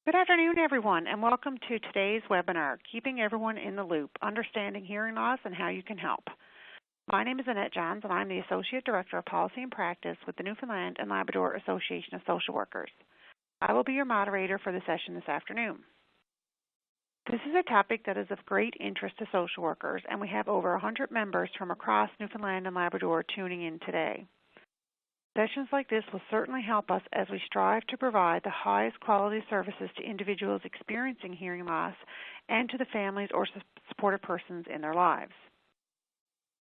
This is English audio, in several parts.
Good afternoon, everyone, and welcome to today's webinar, Keeping Everyone in the Loop, Understanding Hearing Loss and How You Can Help. My name is Annette Johns, and I'm the Associate Director of Policy and Practice with the Newfoundland and Labrador Association of Social Workers. I will be your moderator for the session this afternoon. This is a topic that is of great interest to social workers, and we have over 100 members from across Newfoundland and Labrador tuning in today. Sessions like this will certainly help us as we strive to provide the highest quality services to individuals experiencing hearing loss and to the families or supportive persons in their lives.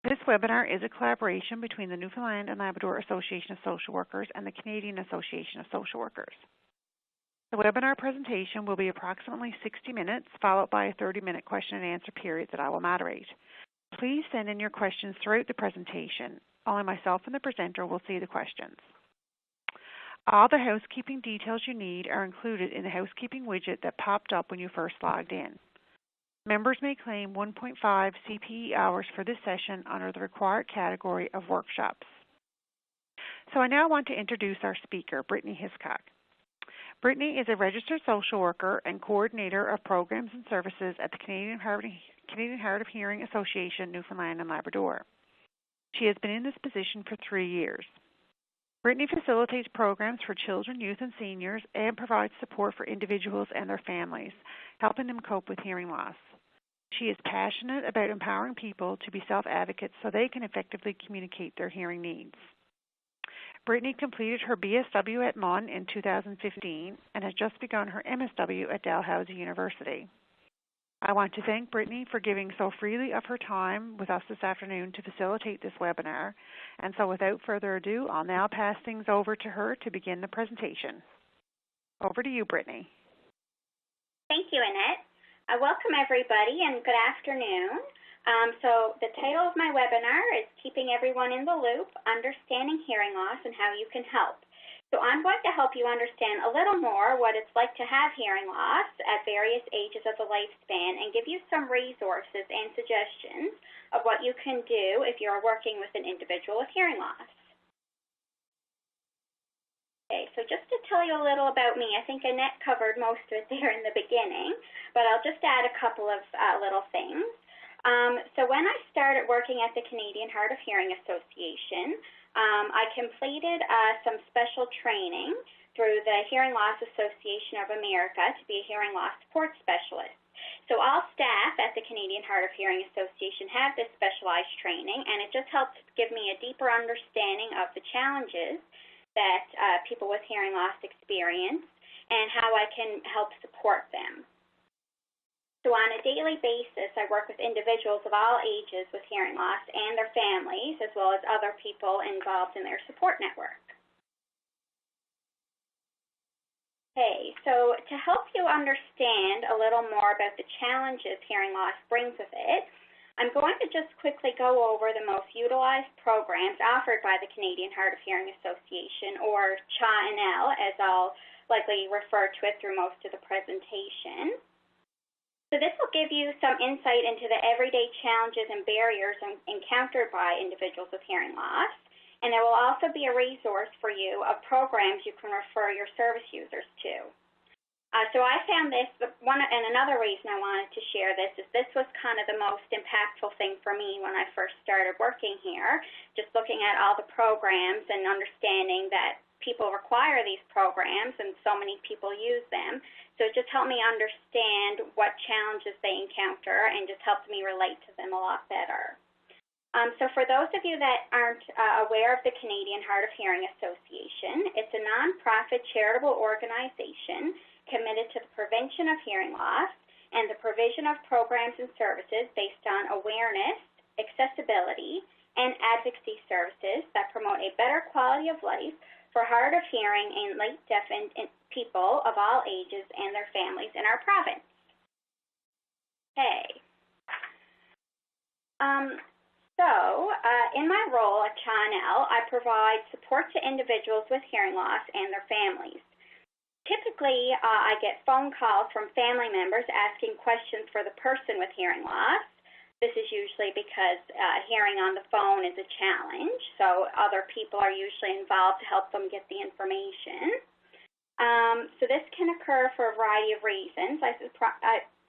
This webinar is a collaboration between the Newfoundland and Labrador Association of Social Workers and the Canadian Association of Social Workers. The webinar presentation will be approximately 60 minutes, followed by a 30-minute question and answer period that I will moderate. Please send in your questions throughout the presentation. Only myself and the presenter will see the questions. All the housekeeping details you need are included in the housekeeping widget that popped up when you first logged in. Members may claim 1.5 CPE hours for this session under the required category of workshops. So I now want to introduce our speaker, Brittany Hiscock. Brittany is a registered social worker and coordinator of programs and services at the Canadian Hard of Hearing Association, Newfoundland and Labrador. She has been in this position for 3 years. Brittany facilitates programs for children, youth, and seniors and provides support for individuals and their families, helping them cope with hearing loss. She is passionate about empowering people to be self-advocates so they can effectively communicate their hearing needs. Brittany completed her BSW at MUN in 2015 and has just begun her MSW at Dalhousie University. I want to thank Brittany for giving so freely of her time with us this afternoon to facilitate this webinar. And so without further ado, I'll now pass things over to her to begin the presentation. Over to you, Brittany. Thank you, Annette. Welcome, everybody, and good afternoon. So the title of my webinar is Keeping Everyone in the Loop, Understanding Hearing Loss and How You Can Help. So I'm going to help you understand a little more what it's like to have hearing loss at various ages of the lifespan and give you some resources and suggestions of what you can do if you're working with an individual with hearing loss. Okay, so just to tell you a little about me, I think Annette covered most of it there in the beginning, but I'll just add a couple of little things. So when I started working at the Canadian Hard of Hearing Association, I completed some special training through the Hearing Loss Association of America to be a hearing loss support specialist. So all staff at the Canadian Hard of Hearing Association have this specialized training, and it just helps give me a deeper understanding of the challenges that people with hearing loss experience and how I can help support them. So on a daily basis, I work with individuals of all ages with hearing loss and their families, as well as other people involved in their support network. Okay, so to help you understand a little more about the challenges hearing loss brings with it, I'm going to just quickly go over the most utilized programs offered by the Canadian Hard of Hearing Association, or CHA-NL, as I'll likely refer to it through most of the presentation. So this will give you some insight into the everyday challenges and barriers encountered by individuals with hearing loss, and there will also be a resource for you of programs you can refer your service users to. So I found this, and another reason I wanted to share this is this was kind of the most impactful thing for me when I first started working here, just looking at all the programs and understanding that people require these programs and so many people use them. So it just helped me understand what challenges they encounter and just helped me relate to them a lot better. So for those of you that aren't aware of the Canadian Hard of Hearing Association, it's a nonprofit charitable organization committed to the prevention of hearing loss and the provision of programs and services based on awareness, accessibility, and advocacy services that promote a better quality of life for hard of hearing and late deafened people of all ages and their families in our province. Okay. In my role at CHA-NL, I provide support to individuals with hearing loss and their families. Typically, I get phone calls from family members asking questions for the person with hearing loss. This is usually because hearing on the phone is a challenge, so other people are usually involved to help them get the information. So this can occur for a variety of reasons.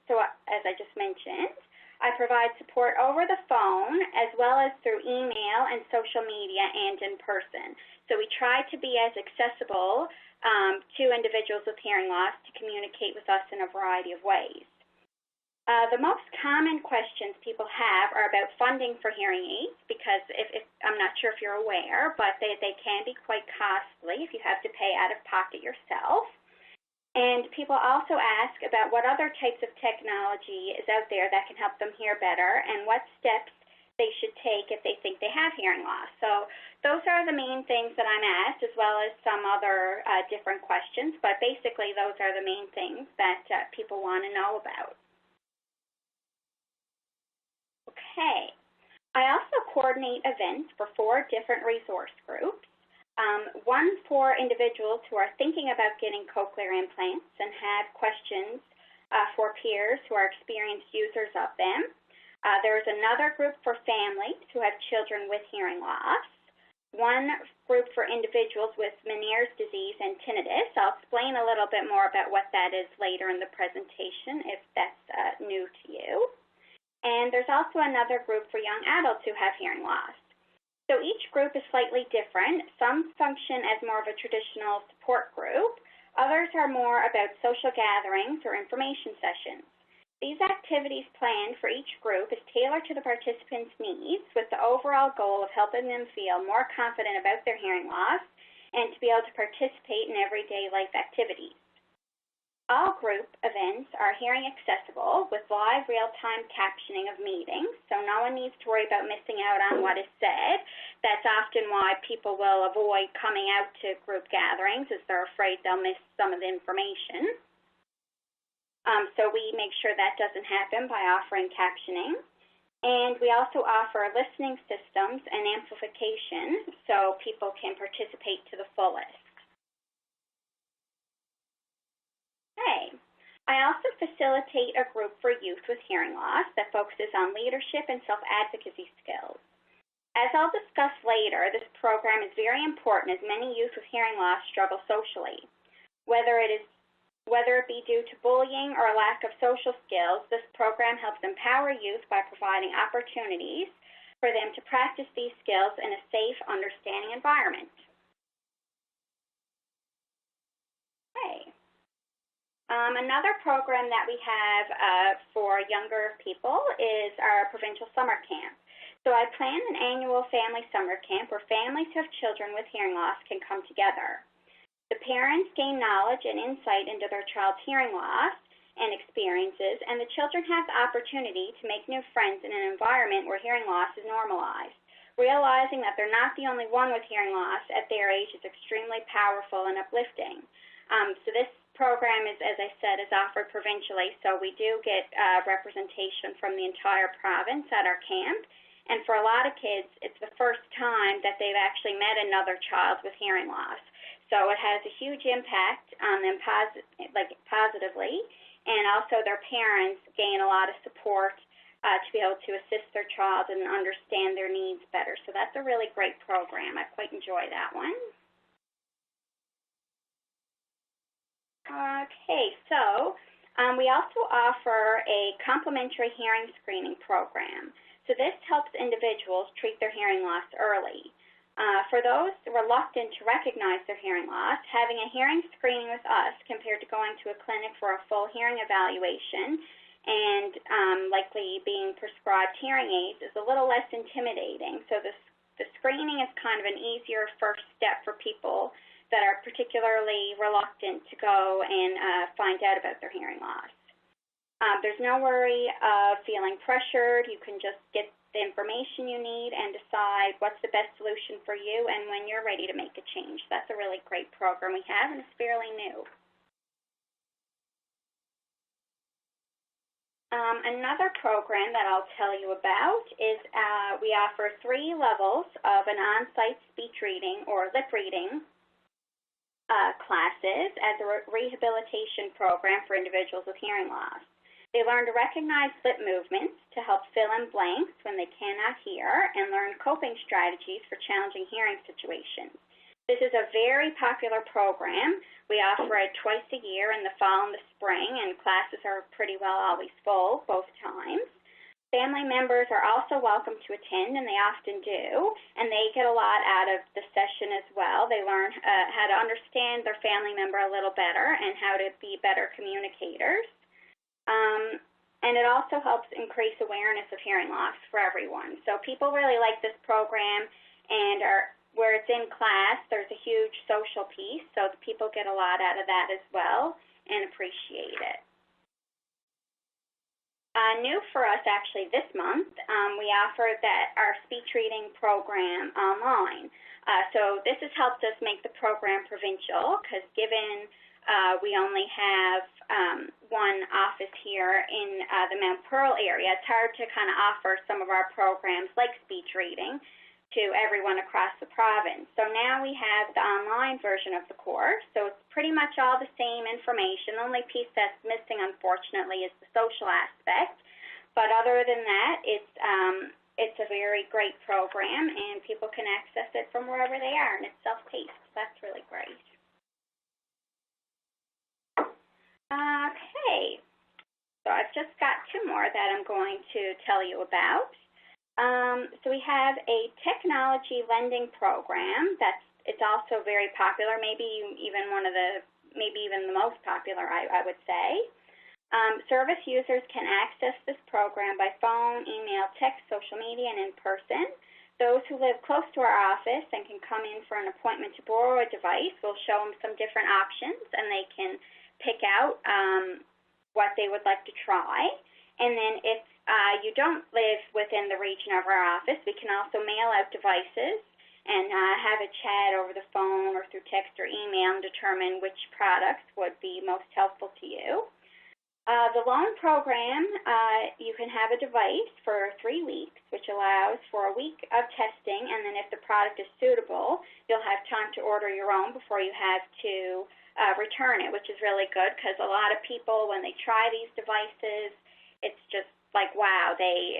So as I just mentioned, I provide support over the phone as well as through email and social media and in person. So we try to be as accessible to individuals with hearing loss to communicate with us in a variety of ways. The most common questions people have are about funding for hearing aids because if I'm not sure if you're aware, but they can be quite costly if you have to pay out of pocket yourself. And people also ask about what other types of technology is out there that can help them hear better and what steps they should take if they think they have hearing loss. So those are the main things that I'm asked, as well as some other different questions, but basically those are the main things that people want to know about. Okay. I also coordinate events for 4 different resource groups. One for individuals who are thinking about getting cochlear implants and have questions for peers who are experienced users of them. There's another group for families who have children with hearing loss. One group for individuals with Meniere's disease and tinnitus. I'll explain a little bit more about what that is later in the presentation if that's new to you. And there's also another group for young adults who have hearing loss. So each group is slightly different. Some function as more of a traditional support group. Others are more about social gatherings or information sessions. These activities planned for each group is tailored to the participants' needs with the overall goal of helping them feel more confident about their hearing loss and to be able to participate in everyday life activities. All group events are hearing accessible with live real-time captioning of meetings, so no one needs to worry about missing out on what is said. That's often why people will avoid coming out to group gatherings, as they're afraid they'll miss some of the information. So we make sure that doesn't happen by offering captioning. And we also offer listening systems and amplification so people can participate to the fullest. Okay. I also facilitate a group for youth with hearing loss that focuses on leadership and self-advocacy skills. As I'll discuss later, this program is very important as many youth with hearing loss struggle socially. Whether it be due to bullying or a lack of social skills, this program helps empower youth by providing opportunities for them to practice these skills in a safe, understanding environment. Okay. Another program that we have for younger people is our provincial summer camp. So I plan an annual family summer camp where families who have children with hearing loss can come together. The parents gain knowledge and insight into their child's hearing loss and experiences, and the children have the opportunity to make new friends in an environment where hearing loss is normalized. Realizing that they're not the only one with hearing loss at their age is extremely powerful and uplifting. So this program is, as I said, is offered provincially, so we do get representation from the entire province at our camp. And for a lot of kids, it's the first time that they've actually met another child with hearing loss. So it has a huge impact on them positively, and also their parents gain a lot of support to be able to assist their child and understand their needs better. So that's a really great program. I quite enjoy that one. Okay, so we also offer a complimentary hearing screening program. So this helps individuals treat their hearing loss early. For those reluctant to recognize their hearing loss, having a hearing screening with us compared to going to a clinic for a full hearing evaluation and likely being prescribed hearing aids is a little less intimidating. So the screening is kind of an easier first step for people that are particularly reluctant to go and find out about their hearing loss. There's no worry of feeling pressured. You can just get the information you need and decide what's the best solution for you and when you're ready to make a change. That's a really great program we have, and it's fairly new. Another program that I'll tell you about is we offer 3 levels of an on-site speech reading or lip reading classes as a rehabilitation program for individuals with hearing loss. They learn to recognize lip movements to help fill in blanks when they cannot hear and learn coping strategies for challenging hearing situations. This is a very popular program. We offer it twice a year in the fall and the spring, and classes are pretty well always full both times. Family members are also welcome to attend, and they often do, and they get a lot out of the session as well. They learn how to understand their family member a little better and how to be better communicators. And it also helps increase awareness of hearing loss for everyone. So people really like this program, and where it's in class, there's a huge social piece, so people get a lot out of that as well and appreciate it. New for us actually this month, we offer that our speech reading program online. So this has helped us make the program provincial, because given we only have one office here in the Mount Pearl area, it's hard to kind of offer some of our programs like speech reading to everyone across the province. So now we have the online version of the course, so it's pretty much all the same information. The only piece that's missing, unfortunately, is the social aspect. But other than that, it's a very great program, and people can access it from wherever they are, and it's self-paced. That's really great. Okay, so I've just got two more that I'm going to tell you about. So we have a technology lending program it's also very popular, maybe even the most popular, I would say. Service users can access this program by phone, email, text, social media, and in person. Those who live close to our office and can come in for an appointment to borrow a device, we'll show them some different options, and they can pick out what they would like to try. And then if you don't live within the region of our office, we can also mail out devices and have a chat over the phone or through text or email and determine which products would be most helpful to you. The loan program, you can have a device for 3 weeks, which allows for a week of testing, and then if the product is suitable, you'll have time to order your own before you have to return it, which is really good, because a lot of people, when they try these devices, it's just like, wow, they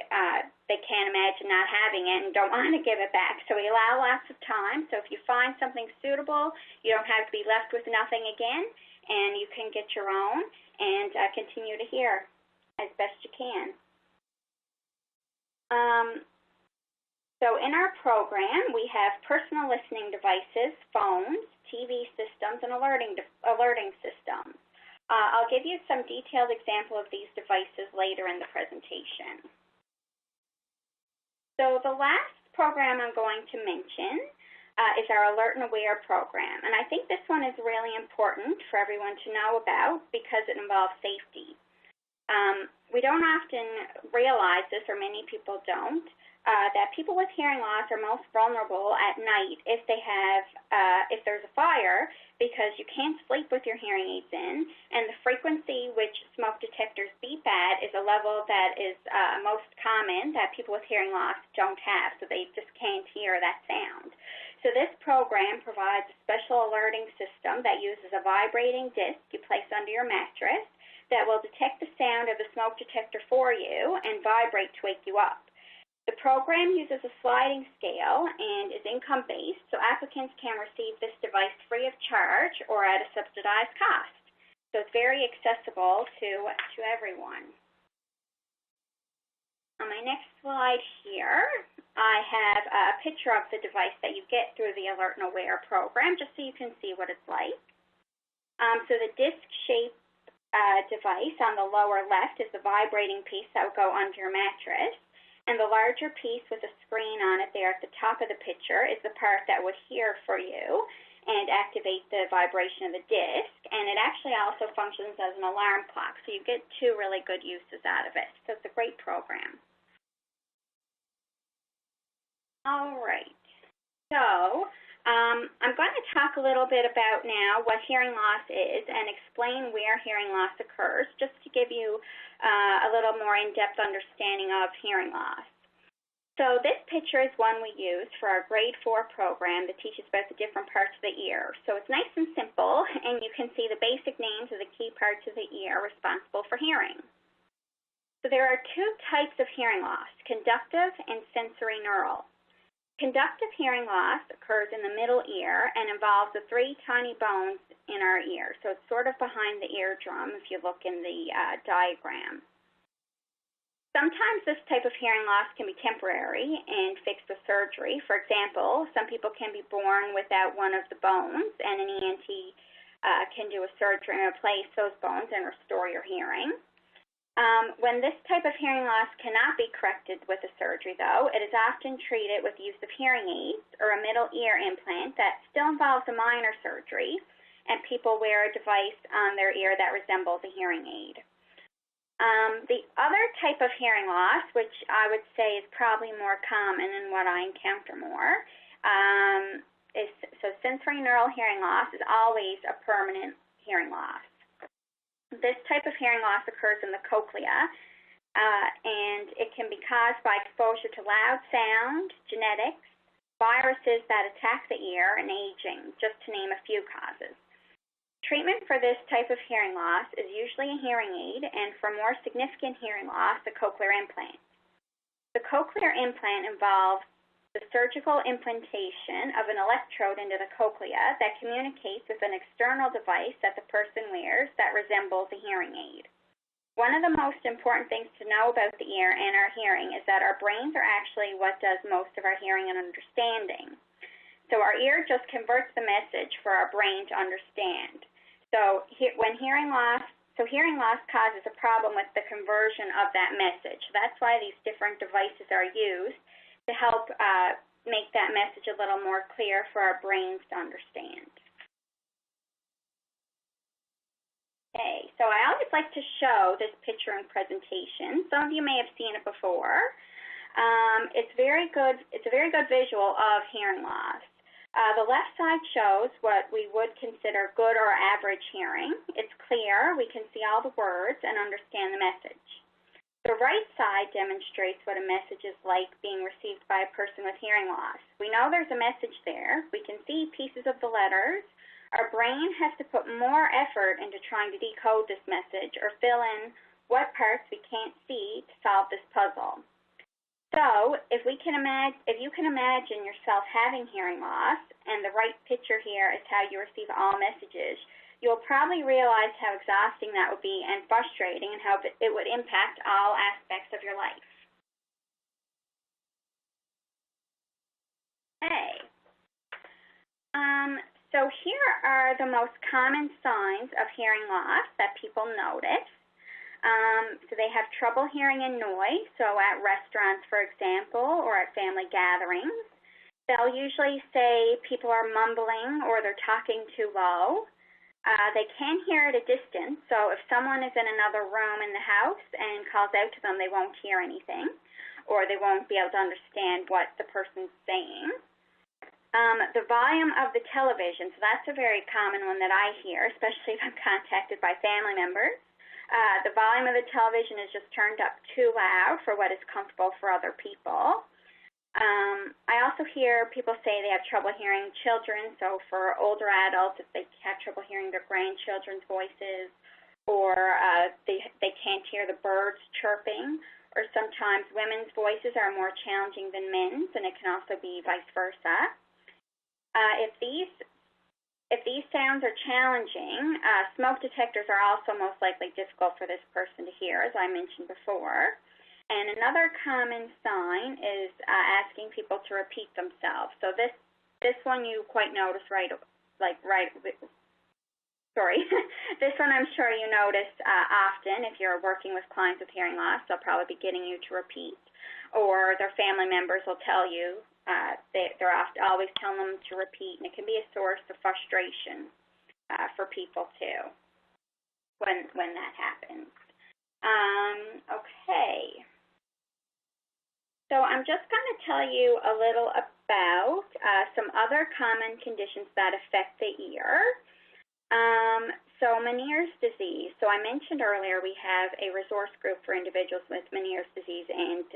can't imagine not having it and don't want to give it back. So we allow lots of time. So if you find something suitable, you don't have to be left with nothing again, and you can get your own and continue to hear as best you can. So in our program, we have personal listening devices, phones, TV systems, and alerting systems. I'll give you some detailed example of these devices later in the presentation. So the last program I'm going to mention is our Alert and Aware program. And I think this one is really important for everyone to know about because it involves safety. We don't often realize this, or many people don't, that people with hearing loss are most vulnerable at night if there's a fire, because you can't sleep with your hearing aids in, and the frequency which smoke detectors beep at is a level that is most common that people with hearing loss don't have, so they just can't hear that sound. So this program provides a special alerting system that uses a vibrating disc you place under your mattress that will detect the sound of the smoke detector for you and vibrate to wake you up. The program uses a sliding scale and is income-based, so applicants can receive this device free of charge or at a subsidized cost. So it's very accessible to everyone. On my next slide here, I have a picture of the device that you get through the Alert and Aware program, just so you can see what it's like. So the disc-shaped device on the lower left is the vibrating piece that will go under your mattress. And the larger piece with a screen on it there at the top of the picture is the part that would hear for you and activate the vibration of the disc. And it actually also functions as an alarm clock, so you get two really good uses out of it. So it's a great program. All right. So I'm going to talk a little bit about now what hearing loss is and explain where hearing loss occurs, just to give you a little more in-depth understanding of hearing loss. So this picture is one we use for our grade 4 program that teaches about the different parts of the ear. So it's nice and simple, and you can see the basic names of the key parts of the ear responsible for hearing. So there are two types of hearing loss, conductive and sensory neural. Conductive hearing loss occurs in the middle ear and involves the three tiny bones in our ear. So it's sort of behind the eardrum if you look in the diagram. Sometimes this type of hearing loss can be temporary and fixed with surgery. For example, some people can be born without one of the bones, and an ENT can do a surgery and replace those bones and restore your hearing. When this type of hearing loss cannot be corrected with a surgery, though, it is often treated with use of hearing aids or a middle ear implant that still involves a minor surgery, and people wear a device on their ear that resembles a hearing aid. The other type of hearing loss, which I would say is probably more common and what I encounter more, is sensory neural hearing loss is always a permanent hearing loss. This type of hearing loss occurs in the cochlea, and it can be caused by exposure to loud sound, genetics, viruses that attack the ear, and aging, just to name a few causes. Treatment for this type of hearing loss is usually a hearing aid, and for more significant hearing loss, a cochlear implant. The cochlear implant involves the surgical implantation of an electrode into the cochlea that communicates with an external device that the person wears that resembles a hearing aid. One of the most important things to know about the ear and our hearing is that our brains are actually what does most of our hearing and understanding. So our ear just converts the message for our brain to understand. So hearing loss causes a problem with the conversion of that message. That's why these different devices are used to help make that message a little more clear for our brains to understand. Okay, so I always like to show this picture in presentation. Some of you may have seen it before. It's a very good visual of hearing loss. The left side shows what we would consider good or average hearing. It's clear, we can see all the words and understand the message. The right side demonstrates what a message is like being received by a person with hearing loss. We know there's a message there. We can see pieces of the letters. Our brain has to put more effort into trying to decode this message or fill in what parts we can't see to solve this puzzle. So, if you can imagine yourself having hearing loss, and the right picture here is how you receive all messages, you'll probably realize how exhausting that would be and frustrating, and how it would impact all aspects of your life. Okay. So here are the most common signs of hearing loss that people notice. So they have trouble hearing in noise, so at restaurants, for example, or at family gatherings. They'll usually say people are mumbling or they're talking too low. They can hear at a distance, so if someone is in another room in the house and calls out to them, they won't hear anything, or they won't be able to understand what the person's saying. The volume of the television, so that's a very common one that I hear, especially if I'm contacted by family members. The volume of the television is just turned up too loud for what is comfortable for other people. I also hear people say they have trouble hearing children, so for older adults, if they have trouble hearing their grandchildren's voices, or they can't hear the birds chirping, or sometimes women's voices are more challenging than men's, and it can also be vice versa. If these sounds are challenging, smoke detectors are also most likely difficult for this person to hear, as I mentioned before. And another common sign is asking people to repeat themselves. So this one you quite notice this one I'm sure you notice often if you're working with clients with hearing loss. They'll probably be getting you to repeat, or their family members will tell you. They're always telling them to repeat, and it can be a source of frustration for people too when that happens. Okay. So I'm just going to tell you a little about some other common conditions that affect the ear. So Meniere's disease. So I mentioned earlier we have a resource group for individuals with Meniere's disease and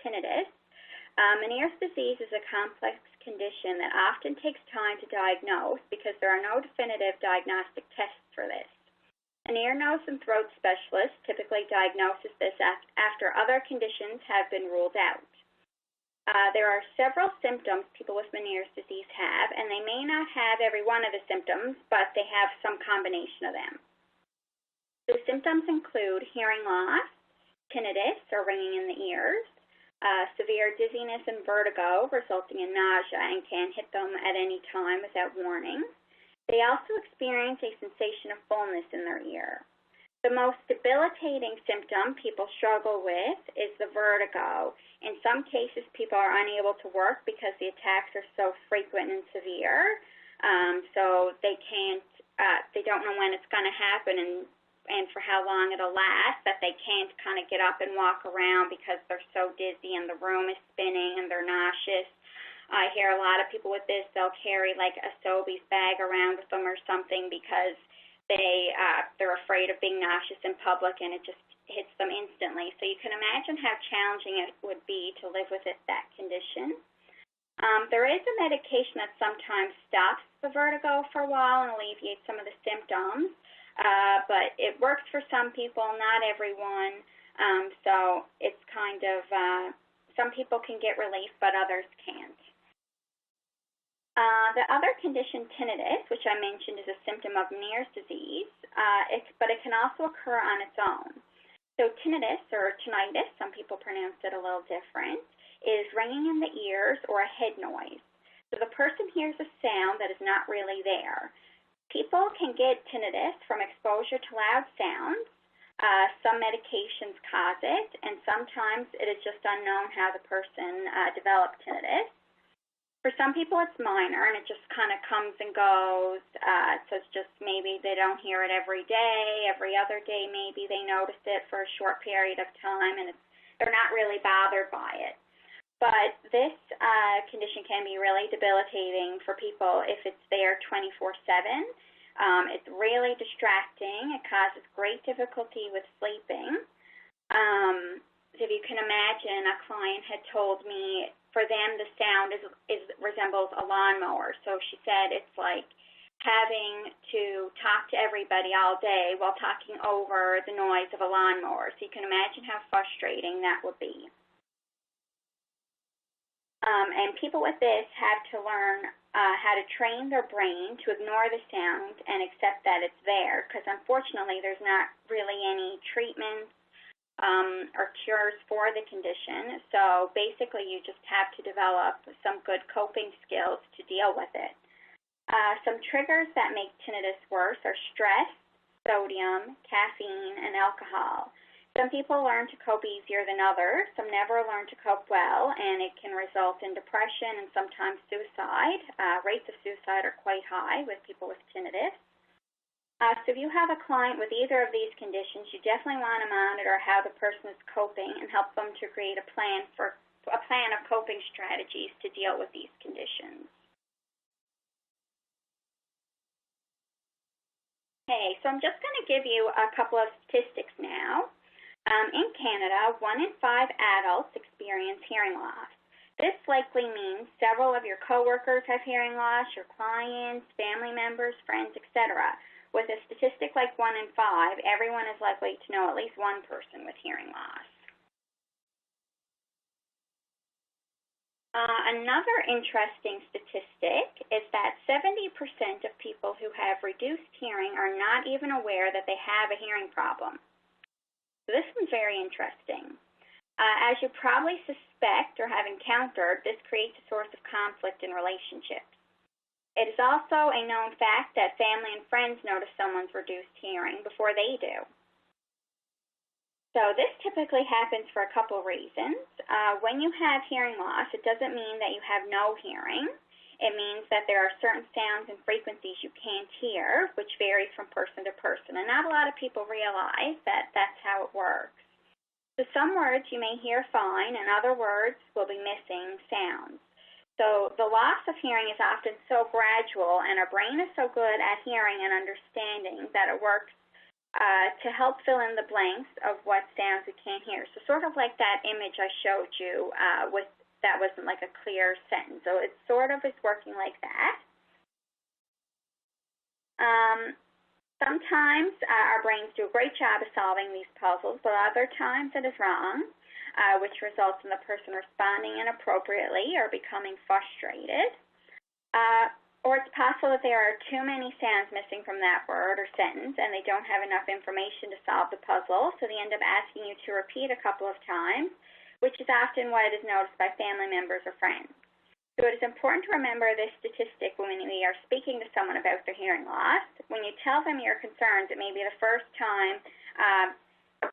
tinnitus. Meniere's disease is a complex condition that often takes time to diagnose because there are no definitive diagnostic tests for this. An ear, nose, and throat specialist typically diagnoses this after other conditions have been ruled out. There are several symptoms people with Meniere's disease have, and they may not have every one of the symptoms, but they have some combination of them. The symptoms include hearing loss, tinnitus, or ringing in the ears, severe dizziness and vertigo resulting in nausea and can hit them at any time without warning. They also experience a sensation of fullness in their ear. The most debilitating symptom people struggle with is the vertigo. In some cases, people are unable to work because the attacks are so frequent and severe, so they don't know when it's going to happen and for how long it'll last, that they can't kind of get up and walk around because they're so dizzy and the room is spinning and they're nauseous. I hear a lot of people with this, they'll carry like a Sobeys bag around with them or something because they're afraid of being nauseous in public, and it just hits them instantly. So you can imagine how challenging it would be to live with that condition. There is a medication that sometimes stops the vertigo for a while and alleviates some of the symptoms, but it works for some people, not everyone. So it's kind of, some people can get relief, but others can't. The other condition, tinnitus, which I mentioned is a symptom of Meniere's disease, but it can also occur on its own. So tinnitus, or tinnitus, some people pronounce it a little different, is ringing in the ears or a head noise. So the person hears a sound that is not really there. People can get tinnitus from exposure to loud sounds. Some medications cause it, and sometimes it is just unknown how the person developed tinnitus. For some people, it's minor, and it just kind of comes and goes. So it's just maybe they don't hear it every day. Every other day, maybe they notice it for a short period of time, and they're not really bothered by it. But this condition can be really debilitating for people if it's there 24/7. It's really distracting. It causes great difficulty with sleeping. If you can imagine, a client had told me for them the sound resembles a lawnmower. So she said it's like having to talk to everybody all day while talking over the noise of a lawnmower. So you can imagine how frustrating that would be. And people with this have to learn how to train their brain to ignore the sound and accept that it's there, because unfortunately there's not really any treatments or cures for the condition. So basically you just have to develop some good coping skills to deal with it. Some triggers that make tinnitus worse are stress, sodium, caffeine, and alcohol. Some people learn to cope easier than others. Some never learn to cope well, and it can result in depression and sometimes suicide. Rates of suicide are quite high with people with tinnitus. So if you have a client with either of these conditions, you definitely want to monitor how the person is coping and help them to create a plan of coping strategies to deal with these conditions. Okay, so I'm just going to give you a couple of statistics now. In Canada, 1 in 5 adults experience hearing loss. This likely means several of your coworkers have hearing loss, your clients, family members, friends, etc. With a statistic like 1 in 5, everyone is likely to know at least one person with hearing loss. Another interesting statistic is that 70% of people who have reduced hearing are not even aware that they have a hearing problem. So this one's very interesting. As you probably suspect or have encountered, this creates a source of conflict in relationships. It is also a known fact that family and friends notice someone's reduced hearing before they do. So this typically happens for a couple reasons. When you have hearing loss, it doesn't mean that you have no hearing. It means that there are certain sounds and frequencies you can't hear, which varies from person to person. And not a lot of people realize that that's how it works. So some words you may hear fine, and other words will be missing sounds. So the loss of hearing is often so gradual, and our brain is so good at hearing and understanding that it works to help fill in the blanks of what sounds we can't hear. So sort of like that image I showed you with that wasn't like a clear sentence. So it sort of is working like that. Sometimes our brains do a great job of solving these puzzles, but other times it is wrong. which results in the person responding inappropriately or becoming frustrated. Or it's possible that there are too many sounds missing from that word or sentence and they don't have enough information to solve the puzzle, so they end up asking you to repeat a couple of times, which is often what is noticed by family members or friends. So it is important to remember this statistic when we are speaking to someone about their hearing loss. When you tell them your concerns, it may be the first time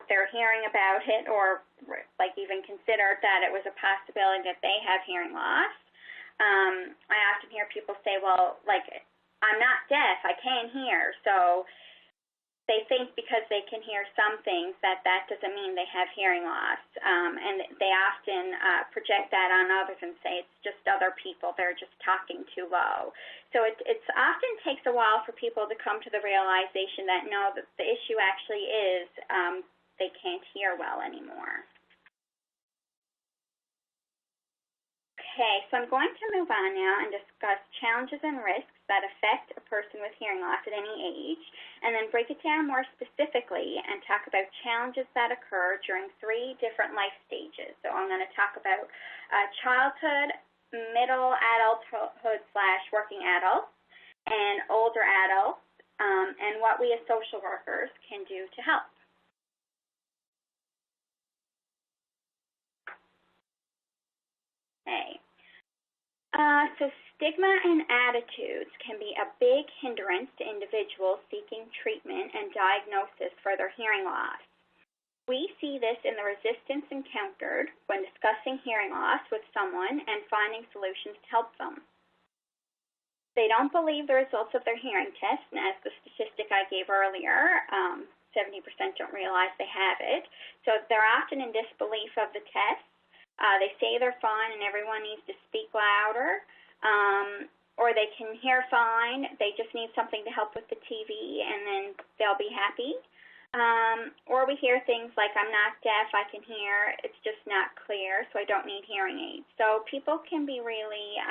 they're hearing about it or like even considered that it was a possibility that they have hearing loss. I often hear people say, well, like, I'm not deaf, I can hear, so they think because they can hear some things that doesn't mean they have hearing loss, and they often project that on others and say it's just other people, they're just talking too low. So it often takes a while for people to come to the realization that no, the issue actually is they can't hear well anymore. Okay, so I'm going to move on now and discuss challenges and risks that affect a person with hearing loss at any age, and then break it down more specifically and talk about challenges that occur during 3 different life stages. So I'm going to talk about childhood, middle adulthood / working adults, and older adults, and what we as social workers can do to help. Okay. So stigma and attitudes can be a big hindrance to individuals seeking treatment and diagnosis for their hearing loss. We see this in the resistance encountered when discussing hearing loss with someone and finding solutions to help them. They don't believe the results of their hearing test, and as the statistic I gave earlier, 70% don't realize they have it. So they're often in disbelief of the test. They say they're fine and everyone needs to speak louder, or they can hear fine, they just need something to help with the TV and then they'll be happy. Or we hear things like, I'm not deaf, I can hear, it's just not clear, so I don't need hearing aids. So people can be really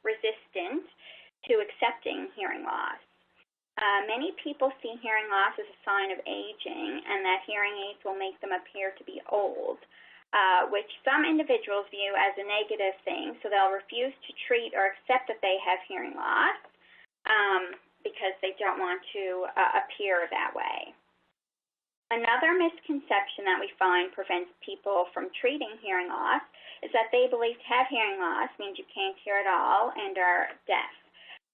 resistant to accepting hearing loss. Many people see hearing loss as a sign of aging and that hearing aids will make them appear to be old. Which some individuals view as a negative thing, so they'll refuse to treat or accept that they have hearing loss because they don't want to appear that way. Another misconception that we find prevents people from treating hearing loss is that they believe to have hearing loss means you can't hear at all and are deaf.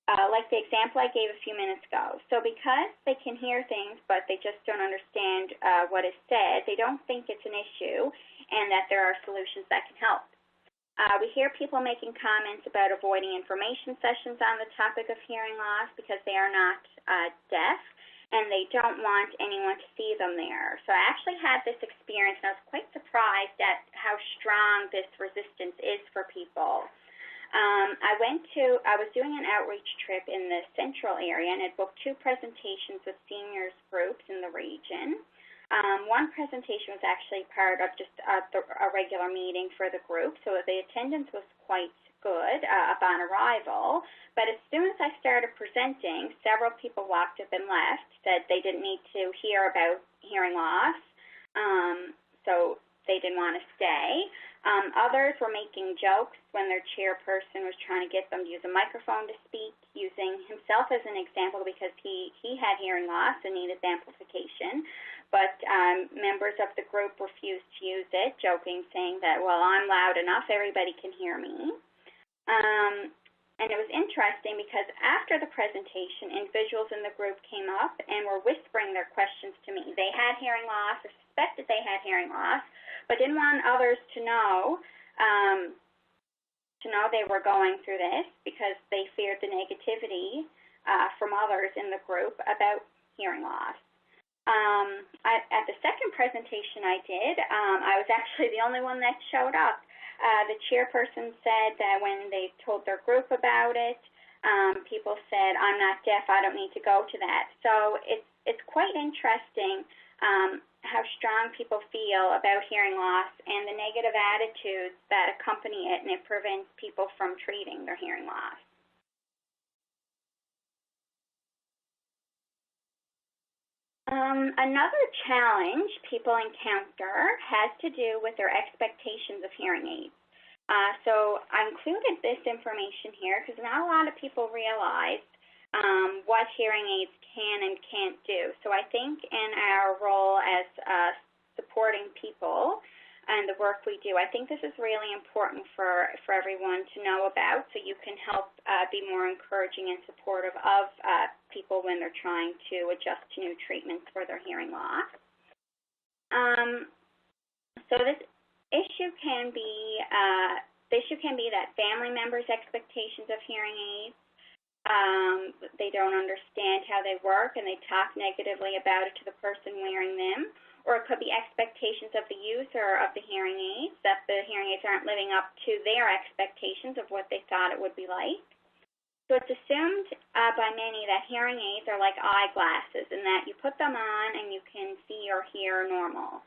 Like the example I gave a few minutes ago. So because they can hear things but they just don't understand what is said, they don't think it's an issue and that there are solutions that can help. We hear people making comments about avoiding information sessions on the topic of hearing loss because they are not deaf and they don't want anyone to see them there. So I actually had this experience and I was quite surprised at how strong this resistance is for people. I was doing an outreach trip in the central area and had booked 2 presentations with seniors groups in the region. One presentation was actually part of just a regular meeting for the group, so the attendance was quite good upon arrival. But as soon as I started presenting, several people walked up and left, said they didn't need to hear about hearing loss, so they didn't want to stay. Others were making jokes when their chairperson was trying to get them to use a microphone to speak, using himself as an example because he had hearing loss and needed the amplification. But members of the group refused to use it, joking, saying that, well, I'm loud enough, everybody can hear me. And it was interesting because after the presentation, individuals in the group came up and were whispering their questions to me. They had hearing loss or suspected they had hearing loss, but didn't want others to know they were going through this because they feared the negativity from others in the group about hearing loss. At the second presentation I did, I was actually the only one that showed up. The chairperson said that when they told their group about it, people said, I'm not deaf, I don't need to go to that. So it's quite interesting how strong people feel about hearing loss and the negative attitudes that accompany it, and it prevents people from treating their hearing loss. Another challenge people encounter has to do with their expectations of hearing aids. So I included this information here because not a lot of people realize what hearing aids can and can't do. So I think in our role as supporting people and the work we do, I think this is really important for everyone to know about so you can help be more encouraging and supportive of people when they're trying to adjust to new treatments for their hearing loss. So this issue can be that family members' expectations of hearing aids, they don't understand how they work and they talk negatively about it to the person wearing them. Or it could be expectations of the user of the hearing aids, that the hearing aids aren't living up to their expectations of what they thought it would be like. So it's assumed by many that hearing aids are like eyeglasses in that you put them on and you can see or hear normal.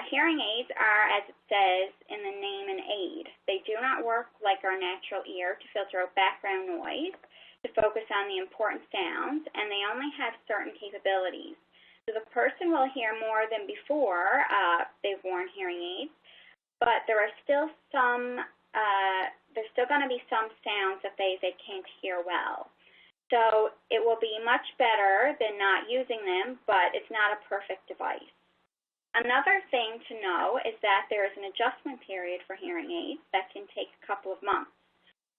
Hearing aids are, as it says in the name, an aid. They do not work like our natural ear to filter out background noise, to focus on the important sounds, and they only have certain capabilities. So the person will hear more than before they've worn hearing aids, but there are still there's still going to be some sounds that they can't hear well. So it will be much better than not using them, but it's not a perfect device. Another thing to know is that there is an adjustment period for hearing aids that can take a couple of months.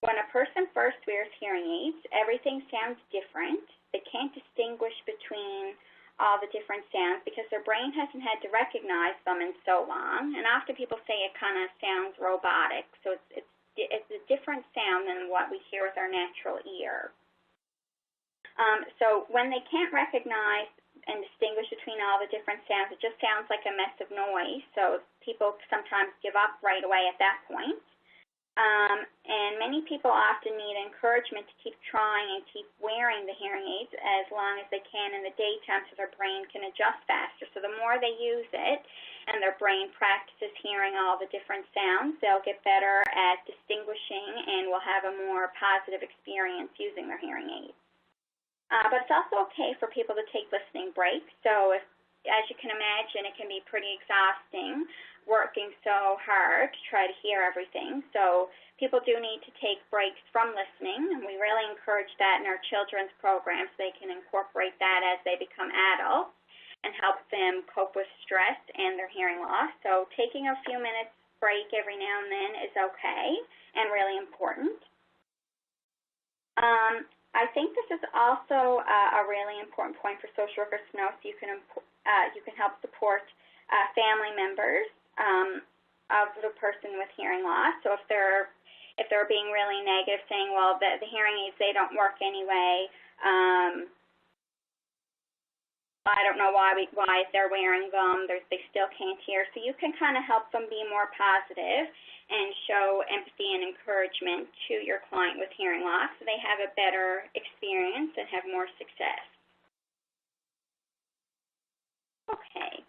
When a person first wears hearing aids, everything sounds different. They can't distinguish between all the different sounds because their brain hasn't had to recognize them in so long. And often people say it kind of sounds robotic. So it's a different sound than what we hear with our natural ear. So when they can't recognize and distinguish between all the different sounds, it just sounds like a mess of noise. So people sometimes give up right away at that point. And many people often need encouragement to keep trying and keep wearing the hearing aids as long as they can in the daytime so their brain can adjust faster. So the more they use it and their brain practices hearing all the different sounds, they'll get better at distinguishing and will have a more positive experience using their hearing aids. But it's also okay for people to take listening breaks. So as you can imagine, it can be pretty exhausting working so hard to try to hear everything. So people do need to take breaks from listening, and we really encourage that in our children's programs. They can incorporate that as they become adults and help them cope with stress and their hearing loss. So taking a few minutes break every now and then is okay and really important. I think this is also a really important point for social workers to know, so you can help support family members of the person with hearing loss. So if they're being really negative, saying, well, the hearing aids, they don't work anyway, I don't know why they're wearing them, they still can't hear. So you can kind of help them be more positive and show empathy and encouragement to your client with hearing loss so they have a better experience and have more success. Okay.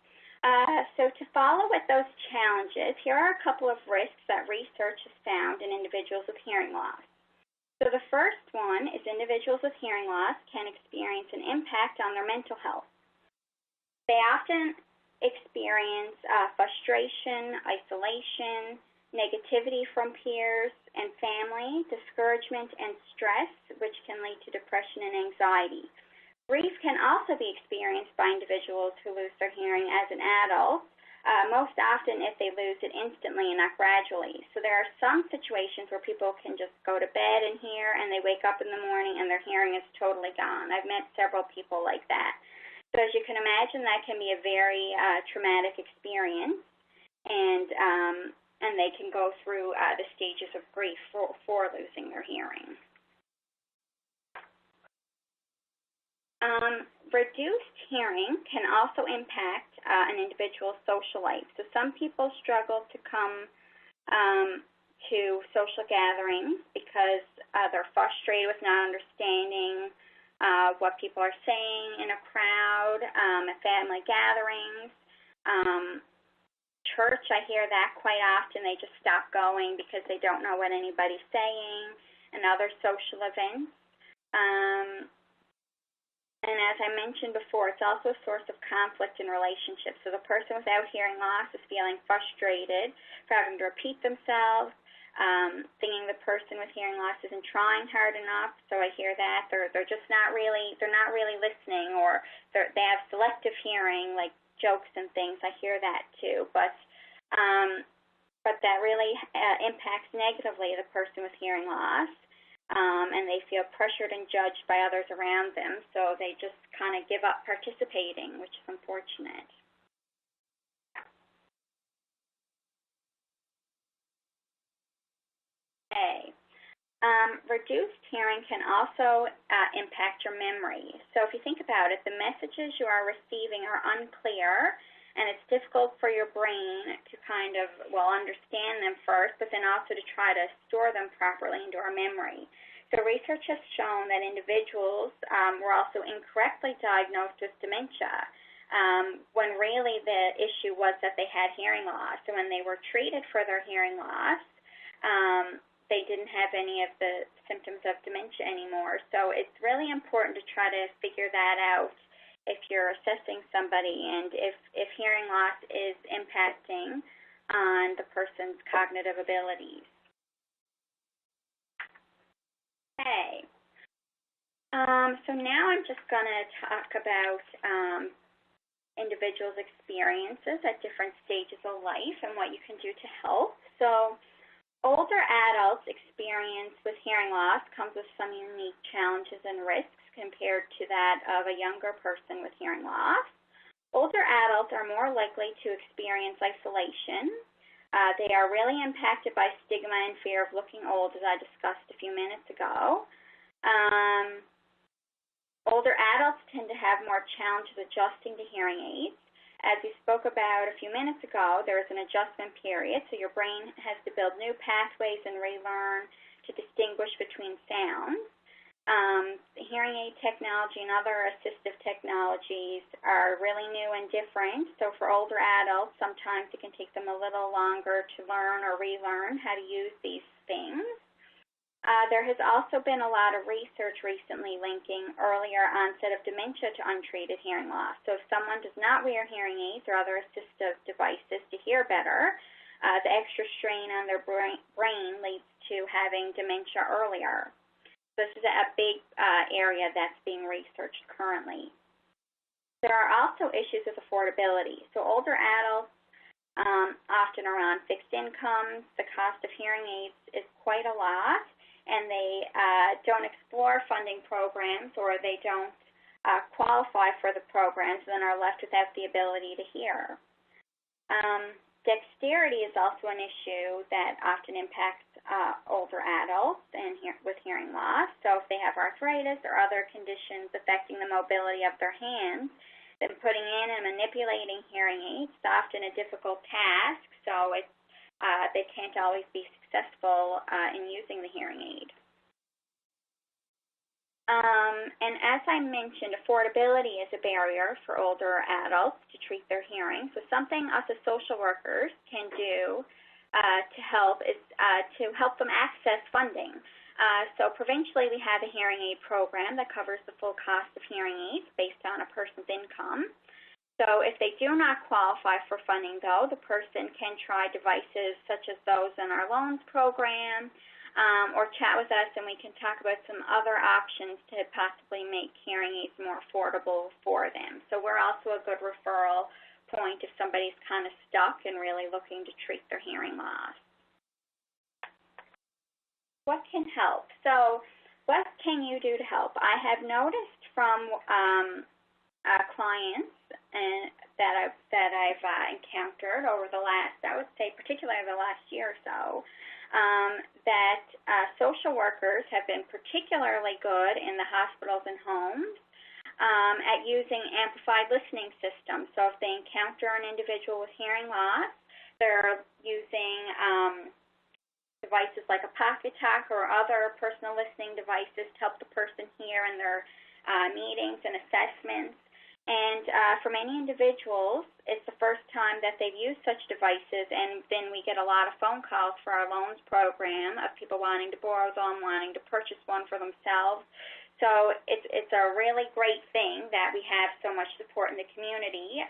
So to follow with those challenges, here are a couple of risks that research has found in individuals with hearing loss. So the first one is individuals with hearing loss can experience an impact on their mental health. They often experience frustration, isolation, negativity from peers and family, discouragement and stress, which can lead to depression and anxiety. Grief can also be experienced by individuals who lose their hearing as an adult, most often if they lose it instantly and not gradually. So there are some situations where people can just go to bed and hear, and they wake up in the morning and their hearing is totally gone. I've met several people like that. So as you can imagine, that can be a very traumatic experience, and they can go through the stages of grief for losing their hearing. Reduced hearing can also impact an individual's social life. So some people struggle to come to social gatherings because they're frustrated with not understanding what people are saying in a crowd, at family gatherings. Church, I hear that quite often. They just stop going because they don't know what anybody's saying, and other social events. And as I mentioned before, it's also a source of conflict in relationships. So the person without hearing loss is feeling frustrated for having to repeat themselves, thinking the person with hearing loss isn't trying hard enough. So I hear that they're just not really listening, or they have selective hearing, like jokes and things. I hear that too, but that really impacts negatively the person with hearing loss. And they feel pressured and judged by others around them, so they just kind of give up participating, which is unfortunate. Okay. Reduced hearing can also impact your memory. So if you think about it, the messages you are receiving are unclear, and it's difficult for your brain to kind of, understand them first, but then also to try to store them properly into our memory. So research has shown that individuals were also incorrectly diagnosed with dementia when really the issue was that they had hearing loss. So when they were treated for their hearing loss, they didn't have any of the symptoms of dementia anymore. So it's really important to try to figure that out if you're assessing somebody, and if hearing loss is impacting on the person's cognitive abilities. Okay. So now I'm just going to talk about individuals' experiences at different stages of life and what you can do to help. So older adults' experience with hearing loss comes with some unique challenges and risks compared to that of a younger person with hearing loss. Older adults are more likely to experience isolation. They are really impacted by stigma and fear of looking old, as I discussed a few minutes ago. Older adults tend to have more challenges adjusting to hearing aids. As we spoke about a few minutes ago, there is an adjustment period, so your brain has to build new pathways and relearn to distinguish between sounds. Hearing aid technology and other assistive technologies are really new and different, so for older adults, sometimes it can take them a little longer to learn or relearn how to use these things. There has also been a lot of research recently linking earlier onset of dementia to untreated hearing loss. So if someone does not wear hearing aids or other assistive devices to hear better, the extra strain on their brain leads to having dementia earlier. This is a big area that's being researched currently. There are also issues with affordability. So older adults often are on fixed incomes. The cost of hearing aids is quite a lot, and they don't explore funding programs, or they don't qualify for the programs, and then are left without the ability to hear. Dexterity is also an issue that often impacts older adults and with hearing loss. So if they have arthritis or other conditions affecting the mobility of their hands, then putting in and manipulating hearing aids is often a difficult task, so they can't always be successful in using the hearing aid. And as I mentioned, affordability is a barrier for older adults to treat their hearing. So something us as social workers can do to help is to help them access funding. So provincially, we have a hearing aid program that covers the full cost of hearing aids based on a person's income. So if they do not qualify for funding, though, the person can try devices such as those in our loans program, or chat with us, and we can talk about some other options to possibly make hearing aids more affordable for them. So we're also a good referral point if somebody's kind of stuck and really looking to treat their hearing loss. What can help? So what can you do to help? I have noticed from clients that I've encountered over the last, I would say particularly the last year or so, that social workers have been particularly good in the hospitals and homes at using amplified listening systems. So if they encounter an individual with hearing loss, they're using devices like a pocket talk or other personal listening devices to help the person hear in their meetings and assessments. And for many individuals, it's the first time that they've used such devices, and then we get a lot of phone calls for our loans program of people wanting to borrow them, wanting to purchase one for themselves. So it's a really great thing that we have so much support in the community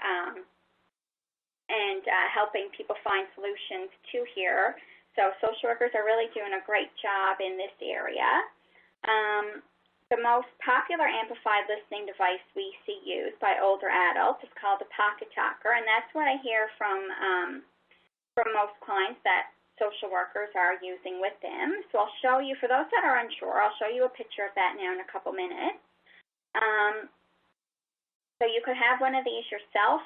and helping people find solutions to hear. So social workers are really doing a great job in this area. The most popular amplified listening device we see used by older adults is called the pocket talker, and that's what I hear from most clients that social workers are using with them. So I'll show you, for those that are unsure, I'll show you a picture of that now in a couple minutes. So you could have one of these yourself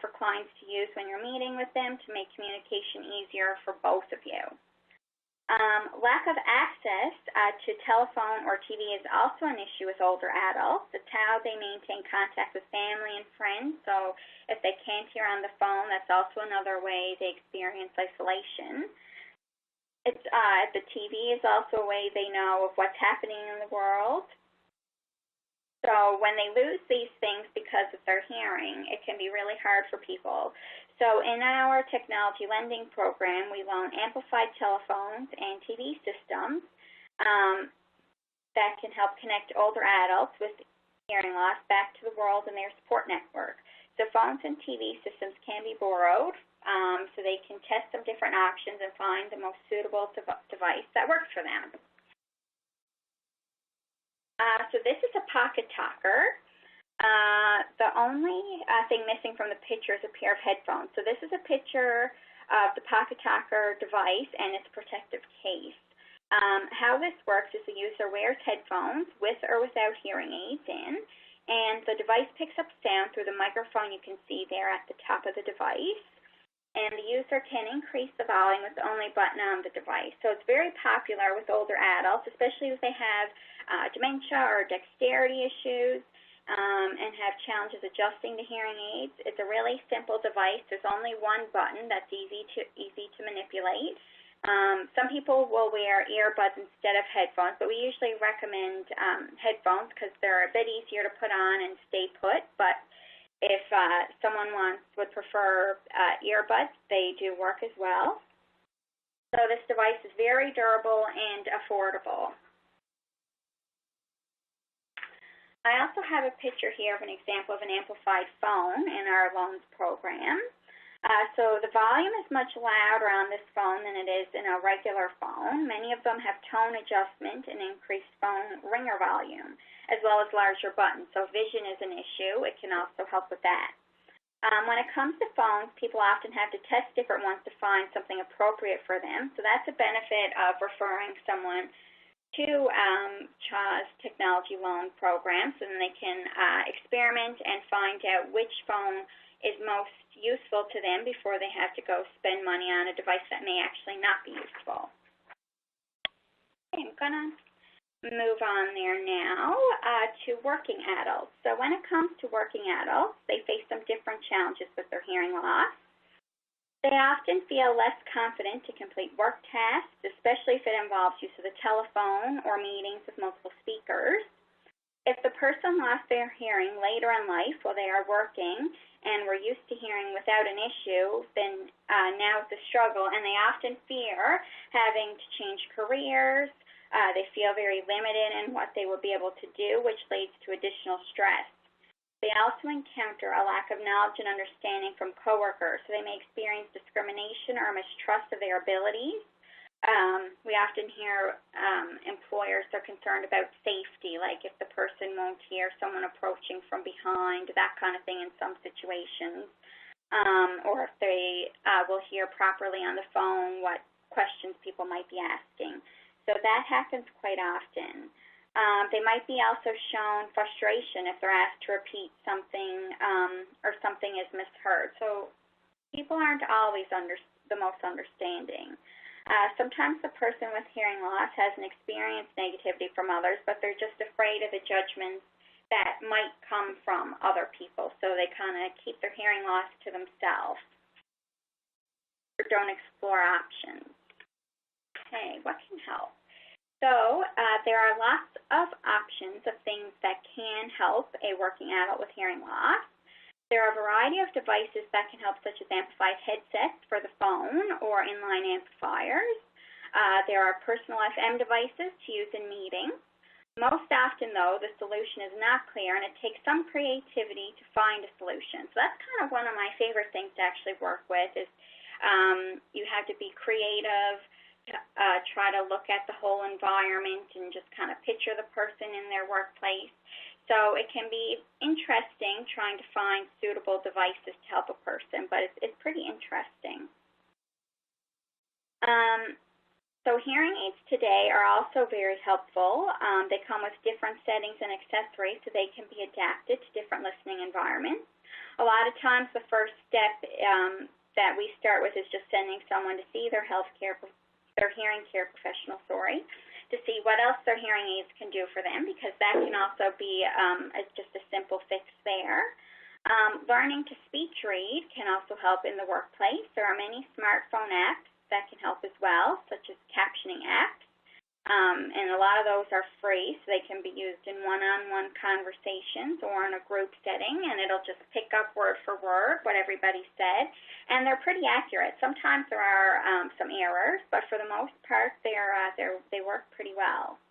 for clients to use when you're meeting with them to make communication easier for both of you. Lack of access to telephone or TV is also an issue with older adults. It's how they maintain contact with family and friends. So if they can't hear on the phone, that's also another way they experience isolation. The TV is also a way they know of what's happening in the world. So when they lose these things because of their hearing, it can be really hard for people. So in our technology lending program, we loan amplified telephones and TV systems that can help connect older adults with hearing loss back to the world and their support network. So phones and TV systems can be borrowed, so they can test some different options and find the most suitable device that works for them. So this is a pocket talker. The only thing missing from the picture is a pair of headphones. So this is a picture of the pocket talker device and its protective case. How this works is the user wears headphones with or without hearing aids in, and the device picks up sound through the microphone you can see there at the top of the device. And the user can increase the volume with the only button on the device. So it's very popular with older adults, especially if they have dementia or dexterity issues and have challenges adjusting to hearing aids. It's a really simple device. There's only one button that's easy to manipulate. Some people will wear earbuds instead of headphones, but we usually recommend headphones because they're a bit easier to put on and stay put. But if someone would prefer earbuds, they do work as well. So this device is very durable and affordable. I also have a picture here of an example of an amplified phone in our loans program. So the volume is much louder on this phone than it is in a regular phone. Many of them have tone adjustment and increased phone ringer volume, as well as larger buttons. So vision is an issue. It can also help with that. When it comes to phones, people often have to test different ones to find something appropriate for them. So that's a benefit of referring someone to CHA's technology loan program, so then they can experiment and find out which phone is most useful to them before they have to go spend money on a device that may actually not be useful. Okay, I'm going to move on there now to working adults. So when it comes to working adults, they face some different challenges with their hearing loss. They often feel less confident to complete work tasks, especially if it involves use of the telephone or meetings with multiple speakers. If the person lost their hearing later in life while they are working and were used to hearing without an issue, then now it's a struggle, and they often fear having to change careers. They feel very limited in what they will be able to do, which leads to additional stress. They also encounter a lack of knowledge and understanding from coworkers, so they may experience discrimination or mistrust of their abilities. We often hear employers are concerned about safety, like if the person won't hear someone approaching from behind, that kind of thing in some situations, or if they will hear properly on the phone what questions people might be asking. So that happens quite often. They might be also shown frustration if they're asked to repeat something or something is misheard. So people aren't always the most understanding. Sometimes the person with hearing loss hasn't experienced negativity from others, but they're just afraid of the judgments that might come from other people. So they kind of keep their hearing loss to themselves or don't explore options. Okay, what can help? So there are lots of options of things that can help a working adult with hearing loss. There are a variety of devices that can help, such as amplified headsets for the phone or inline amplifiers. There are personal FM devices to use in meetings. Most often, though, the solution is not clear, and it takes some creativity to find a solution. So that's kind of one of my favorite things to actually work with is you have to be creative, try to look at the whole environment and just kind of picture the person in their workplace. So it can be interesting trying to find suitable devices to help a person, but it's pretty interesting. So hearing aids today are also very helpful. They come with different settings and accessories so they can be adapted to different listening environments. A lot of times the first step that we start with is just sending someone to see their hearing care professional, to see what else their hearing aids can do for them, because that can also be just a simple fix there. Learning to speech read can also help in the workplace. There are many smartphone apps that can help as well, such as captioning apps, and a lot of those are free, so they can be used in one-on-one conversations or in a group setting, and it'll just pick up word for word what everybody said, and they're pretty accurate. Sometimes there are some errors, but for the most part, they work pretty well.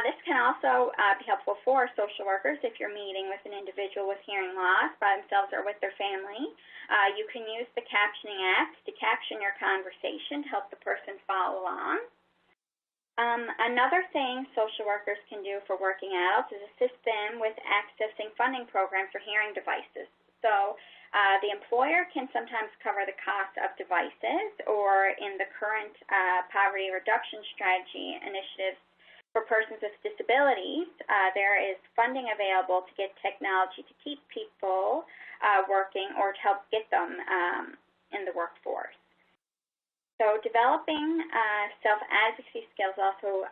This can also be helpful for social workers if you're meeting with an individual with hearing loss by themselves or with their family. You can use the captioning apps to caption your conversation to help the person follow along. Another thing social workers can do for working adults is assist them with accessing funding programs for hearing devices. So the employer can sometimes cover the cost of devices, or in the current poverty reduction strategy initiatives for persons with disabilities, there is funding available to get technology to keep people working or to help get them in the workforce. So developing self-advocacy skills is also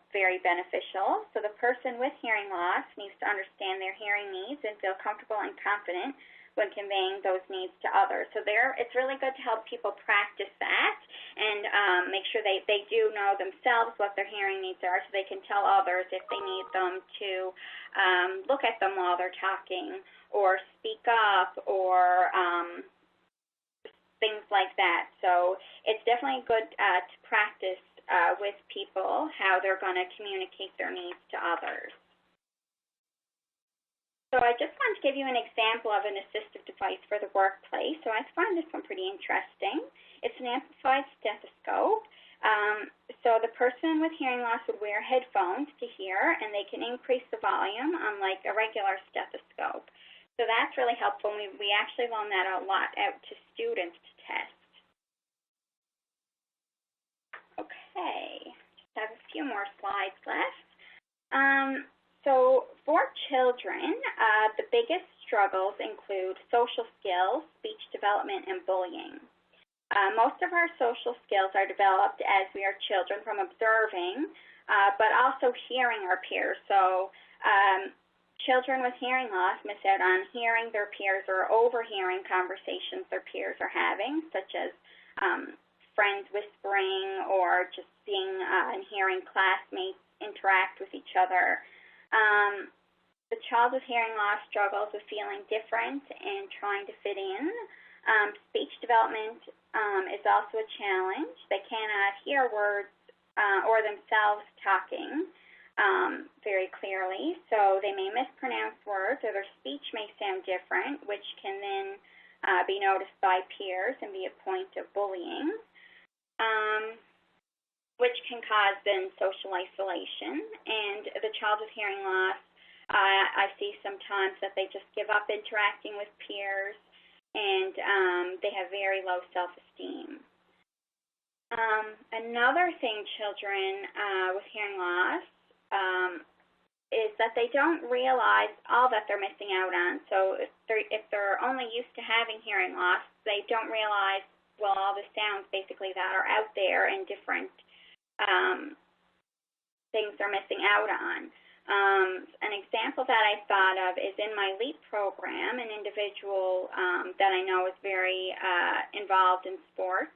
very beneficial. So the person with hearing loss needs to understand their hearing needs and feel comfortable and confident when conveying those needs to others. So it's really good to help people practice that and make sure they do know themselves what their hearing needs are, so they can tell others if they need them to look at them while they're talking or speak up or things like that. So it's definitely good to practice with people how they're going to communicate their needs to others. So I just wanted to give you an example of an assistive device for the workplace. So I find this one pretty interesting. It's an amplified stethoscope. So the person with hearing loss would wear headphones to hear, and they can increase the volume unlike a regular stethoscope. So that's really helpful. We actually loan that a lot out to students to test. Okay, just have a few more slides left. So for children, the biggest struggles include social skills, speech development, and bullying. Most of our social skills are developed as we are children from observing, but also hearing our peers. So children with hearing loss miss out on hearing their peers or overhearing conversations their peers are having, such as friends whispering or just seeing and hearing classmates interact with each other. The child with hearing loss struggles with feeling different and trying to fit in. Speech development is also a challenge. They cannot hear words or themselves talking very clearly, so they may mispronounce words, or their speech may sound different, which can then be noticed by peers and be a point of bullying, which can cause then social isolation. And the child with hearing loss, I see sometimes that they just give up interacting with peers, and they have very low self-esteem. Another thing children with hearing loss is that they don't realize all that they're missing out on. So if they're only used to having hearing loss, they don't realize, well, all the sounds basically that are out there and different things they're missing out on. An example that I thought of is in my LEAP program, an individual that I know is very involved in sports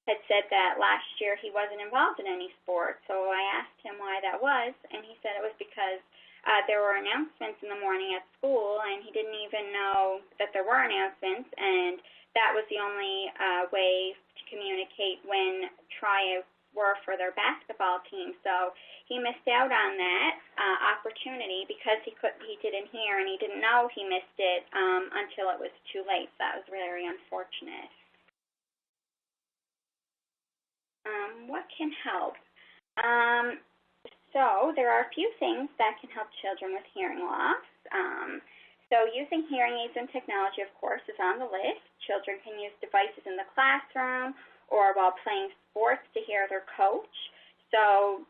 had said that last year he wasn't involved in any sports. So I asked him why that was, and he said it was because there were announcements in the morning at school, and he didn't even know that there were announcements, and that was the only way to communicate when were for their basketball team. So he missed out on that opportunity because he didn't hear, and he didn't know he missed it until it was too late. So that was very unfortunate. What can help? So there are a few things that can help children with hearing loss. So using hearing aids and technology, of course, is on the list. Children can use devices in the classroom or while playing sports to hear their coach. So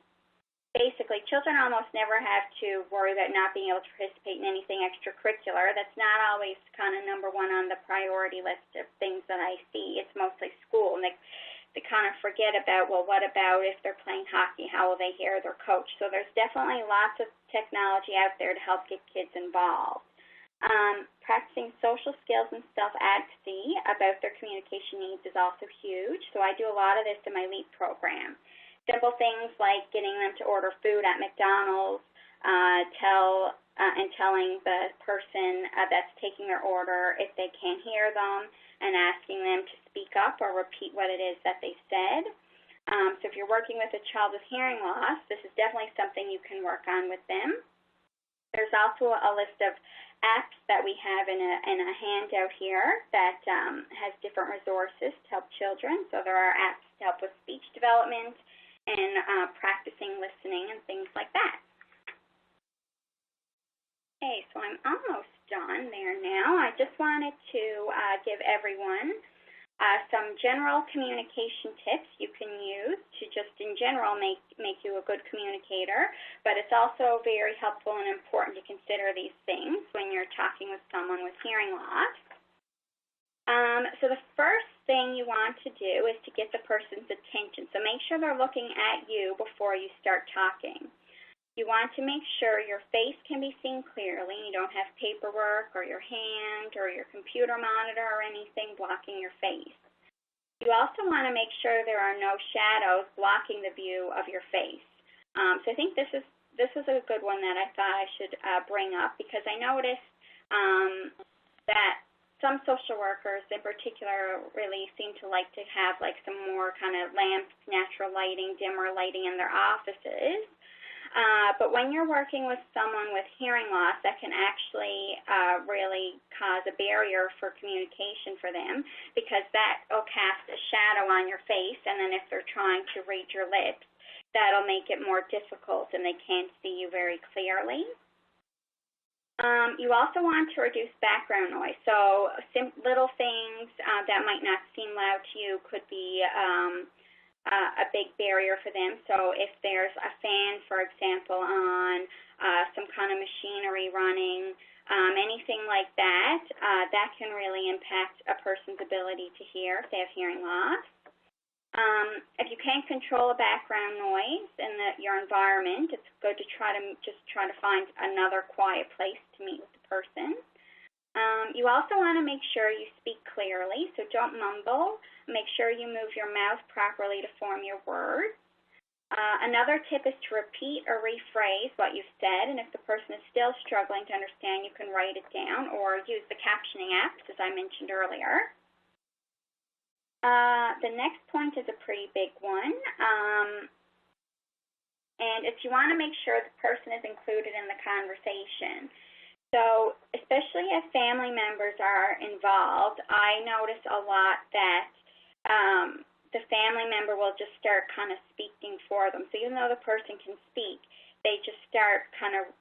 basically, children almost never have to worry about not being able to participate in anything extracurricular. That's not always kind of number one on the priority list of things that I see. It's mostly school, and they kind of forget about, well, what about if they're playing hockey? How will they hear their coach? So there's definitely lots of technology out there to help get kids involved. Practicing social skills and self-advocacy about their communication needs is also huge. So I do a lot of this in my LEAP program. Simple things like getting them to order food at McDonald's, telling the person that's taking their order if they can't hear them, and asking them to speak up or repeat what it is that they said. So if you're working with a child with hearing loss, this is definitely something you can work on with them. There's also a list of apps that we have in a handout here that has different resources to help children. So there are apps to help with speech development and practicing listening and things like that. Okay, so I'm almost done there now. I just wanted to give everyone some general communication tips you can use to just in general make you a good communicator, but it's also very helpful and important to consider these things when you're talking with someone with hearing loss. So the first thing you want to do is to get the person's attention. So make sure they're looking at you before you start talking. You want to make sure your face can be seen clearly. You don't have paperwork or your hand or your computer monitor or anything blocking your face. You also want to make sure there are no shadows blocking the view of your face. So I think this is a good one that I thought I should bring up, because I noticed that some social workers in particular really seem to like to have like some more kind of lamps, natural lighting, dimmer lighting in their offices. But when you're working with someone with hearing loss, that can actually really cause a barrier for communication for them, because that will cast a shadow on your face, and then if they're trying to read your lips, that'll make it more difficult and they can't see you very clearly. You also want to reduce background noise. So little things that might not seem loud to you could be a big barrier for them. So if there's a fan, for example, on some kind of machinery running, anything like that, that can really impact a person's ability to hear if they have hearing loss. If you can't control a background noise in your environment, it's good to try to find another quiet place to meet with the person. You also want to make sure you speak clearly, so don't mumble. Make sure you move your mouth properly to form your words. Another tip is to repeat or rephrase what you've said, and if the person is still struggling to understand, you can write it down or use the captioning apps, as I mentioned earlier. The next point is a pretty big one, and it's you want to make sure the person is included in the conversation. So especially if family members are involved, I notice a lot that the family member will just start kind of speaking for them. So even though the person can speak, they just start kind of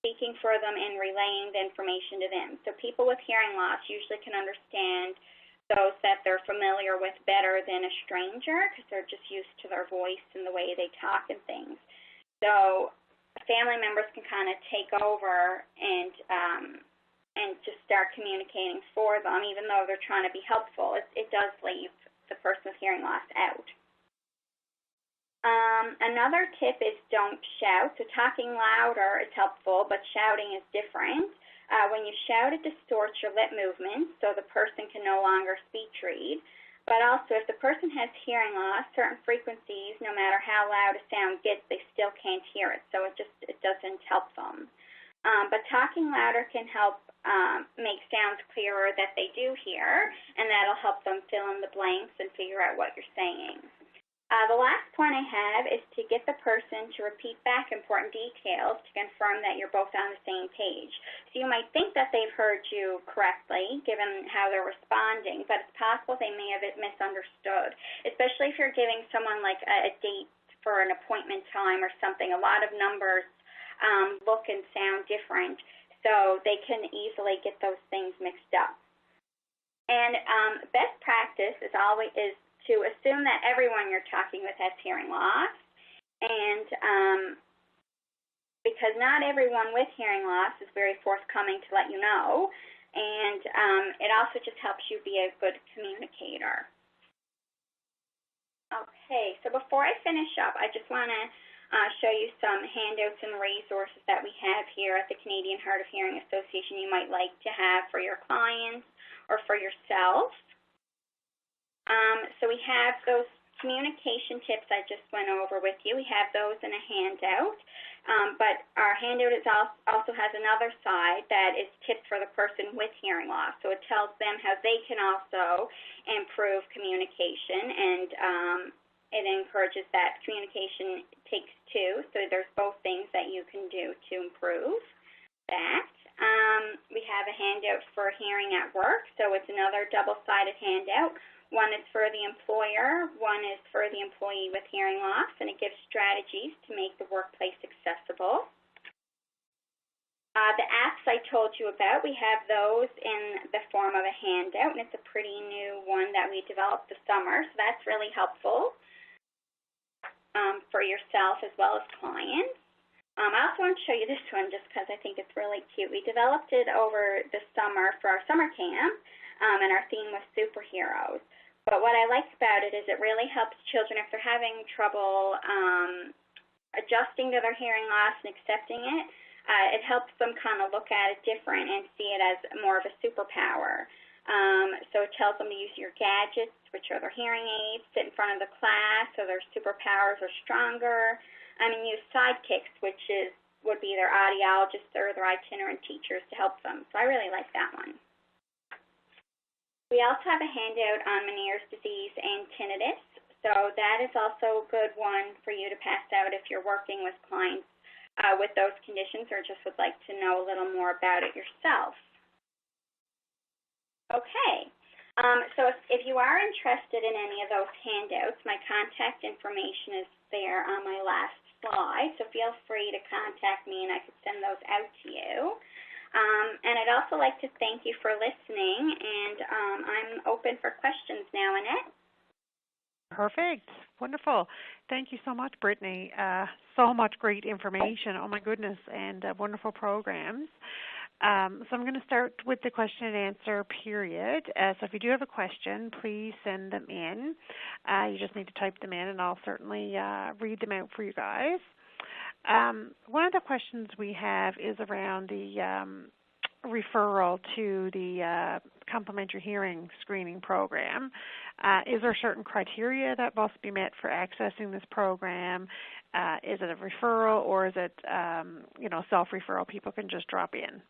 speaking for them and relaying the information to them. So people with hearing loss usually can understand those that they're familiar with better than a stranger, because they're just used to their voice and the way they talk and things. So family members can kind of take over and just start communicating for them, even though they're trying to be helpful. It does leave the person with hearing loss out. Another tip is don't shout. So talking louder is helpful, but shouting is different. When you shout, it distorts your lip movements, so the person can no longer speech read. But also, if the person has hearing loss, certain frequencies, no matter how loud a sound gets, they still can't hear it, so it doesn't help them. But talking louder can help make sounds clearer that they do hear, and that'll help them fill in the blanks and figure out what you're saying. The last point I have is to get the person to repeat back important details to confirm that you're both on the same page. So you might think that they've heard you correctly, given how they're responding, but it's possible they may have misunderstood, especially if you're giving someone like a date for an appointment time or something. A lot of numbers look and sound different, so they can easily get those things mixed up. And best practice is to assume that everyone you're talking with has hearing loss, and because not everyone with hearing loss is very forthcoming to let you know, and it also just helps you be a good communicator. Okay, so before I finish up, I just want to show you some handouts and resources that we have here at the Canadian Hard of Hearing Association you might like to have for your clients or for yourself. So we have those communication tips I just went over with you. We have those in a handout, but our handout also has another side that is tips for the person with hearing loss. So it tells them how they can also improve communication, and it encourages that communication takes two. So there's both things that you can do to improve that. We have a handout for hearing at work, so it's another double-sided handout. One is for the employer, one is for the employee with hearing loss, and it gives strategies to make the workplace accessible. The apps I told you about, we have those in the form of a handout, and it's a pretty new one that we developed this summer, so that's really helpful for yourself as well as clients. I also want to show you this one just because I think it's really cute. We developed it over the summer for our summer camp, and our theme was superheroes. But what I like about it is it really helps children if they're having trouble adjusting to their hearing loss and accepting it. It helps them kind of look at it different and see it as more of a superpower. So it tells them to use your gadgets, which are their hearing aids, sit in front of the class so their superpowers are stronger, and use sidekicks, which would be their audiologists or their itinerant teachers to help them. So I really like that one. We also have a handout on Meniere's disease and tinnitus, so that is also a good one for you to pass out if you're working with clients with those conditions or just would like to know a little more about it yourself. Okay, so if you are interested in any of those handouts, my contact information is there on my last slide, so feel free to contact me and I could send those out to you. And I'd also like to thank you for listening, and I'm open for questions now, Annette. Perfect. Wonderful. Thank you so much, Brittany. So much great information. Oh, my goodness, and wonderful programs. So I'm going to start with the question and answer period. So if you do have a question, please send them in. You just need to type them in, and I'll certainly read them out for you guys. One of the questions we have is around the referral to the complementary hearing screening program. Is there certain criteria that must be met for accessing this program? Is it a referral, or is it self-referral? People can just drop in.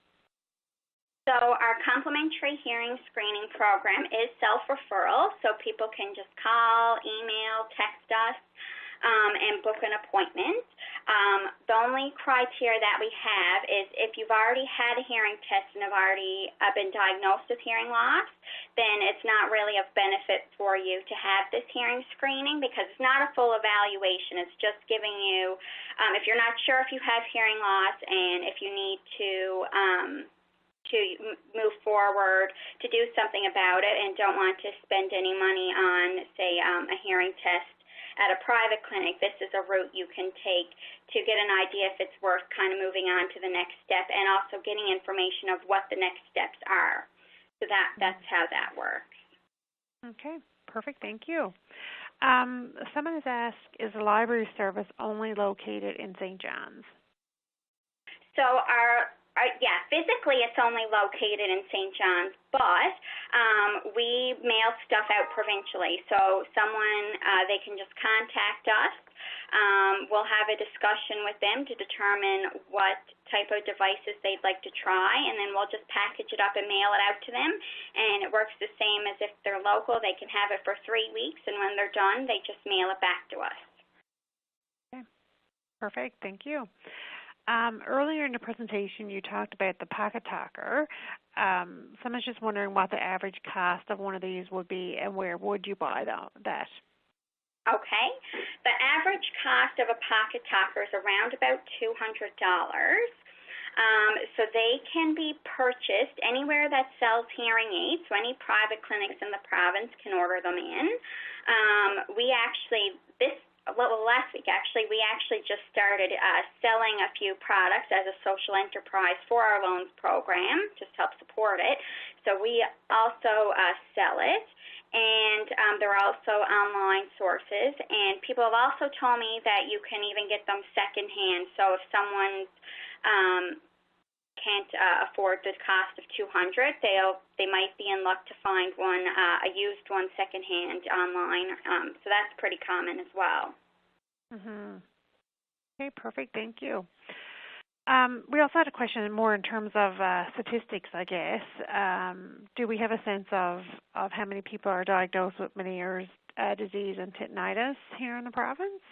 So our complimentary hearing screening program is self-referral, so people can just call, email, text us, and book an appointment. The only criteria that we have is if you've already had a hearing test and have already been diagnosed with hearing loss, then it's not really of benefit for you to have this hearing screening because it's not a full evaluation. It's just giving you, if you're not sure if you have hearing loss and if you need to move forward to do something about it and don't want to spend any money on, say, a hearing test at a private clinic, this is a route you can take to get an idea if it's worth kind of moving on to the next step and also getting information of what the next steps are. So that's how that works. Okay, perfect. Thank you. Someone has asked, is the library service only located in St. John's? So our Technically, it's only located in St. John's, but we mail stuff out provincially. So they can just contact us. We'll have a discussion with them to determine what type of devices they'd like to try, and then we'll just package it up and mail it out to them. And it works the same as if they're local. They can have it for 3 weeks, and when they're done, they just mail it back to us. Okay, perfect. Thank you. Earlier in the presentation, you talked about the Pocket Talker. Someone's just wondering what the average cost of one of these would be, and where would you buy that? Okay. The average cost of a Pocket Talker is around about $200. So they can be purchased anywhere that sells hearing aids. So any private clinics in the province can order them in. Last week, we actually just started selling a few products as a social enterprise for our loans program, just to help support it. So we also sell it, and there are also online sources. And people have also told me that you can even get them secondhand. So if someone can't afford the cost of $200, they might be in luck to find one, a used one secondhand online. So that's pretty common as well. Mm-hmm. Okay, perfect. Thank you. We also had a question more in terms of statistics, I guess. Do we have a sense of how many people are diagnosed with Meniere's disease and tinnitus here in the province?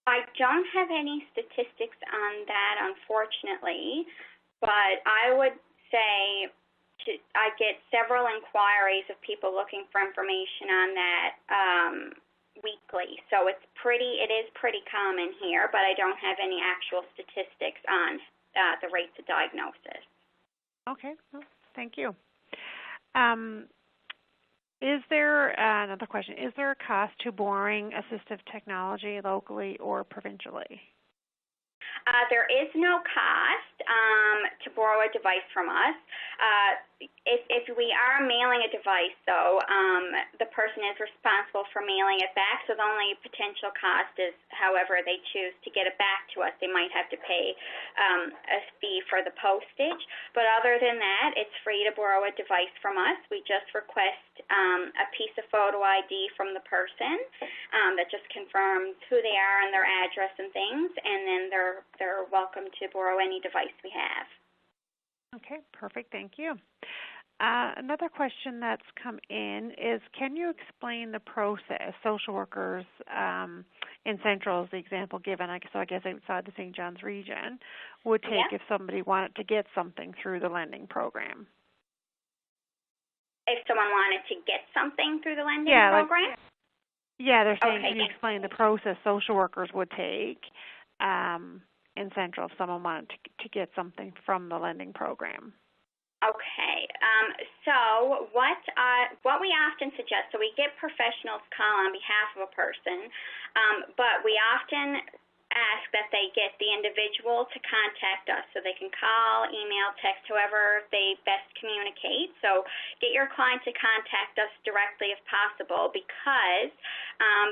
I don't have any statistics on that, unfortunately, but I would say I get several inquiries of people looking for information on that weekly. So it is pretty common here, but I don't have any actual statistics on the rates of diagnosis. Okay, well, thank you. Is there another question? Is there a cost to borrowing assistive technology locally or provincially? There is no cost to borrow a device from us. If we are mailing a device, though, the person is responsible for mailing it back, so the only potential cost is however they choose to get it back to us. They might have to pay a fee for the postage, but other than that, it's free to borrow a device from us. We just request a piece of photo ID from the person that just confirms who they are and their address and things, and then they're welcome to borrow any device we have. Okay, perfect. Thank you. Another question that's come in is, can you explain the process social workers in Central, as the example given, so I guess outside the St. John's region, would take if somebody wanted to get something through the lending program? If someone wanted to get something through the lending program? They're saying, can you explain the process social workers would take in Central if someone wanted to get something from the lending program? Okay. So what we often suggest, so we get professionals call on behalf of a person, but we often ask that they get the individual to contact us, so they can call, email, text, however they best communicate. So get your client to contact us directly if possible, because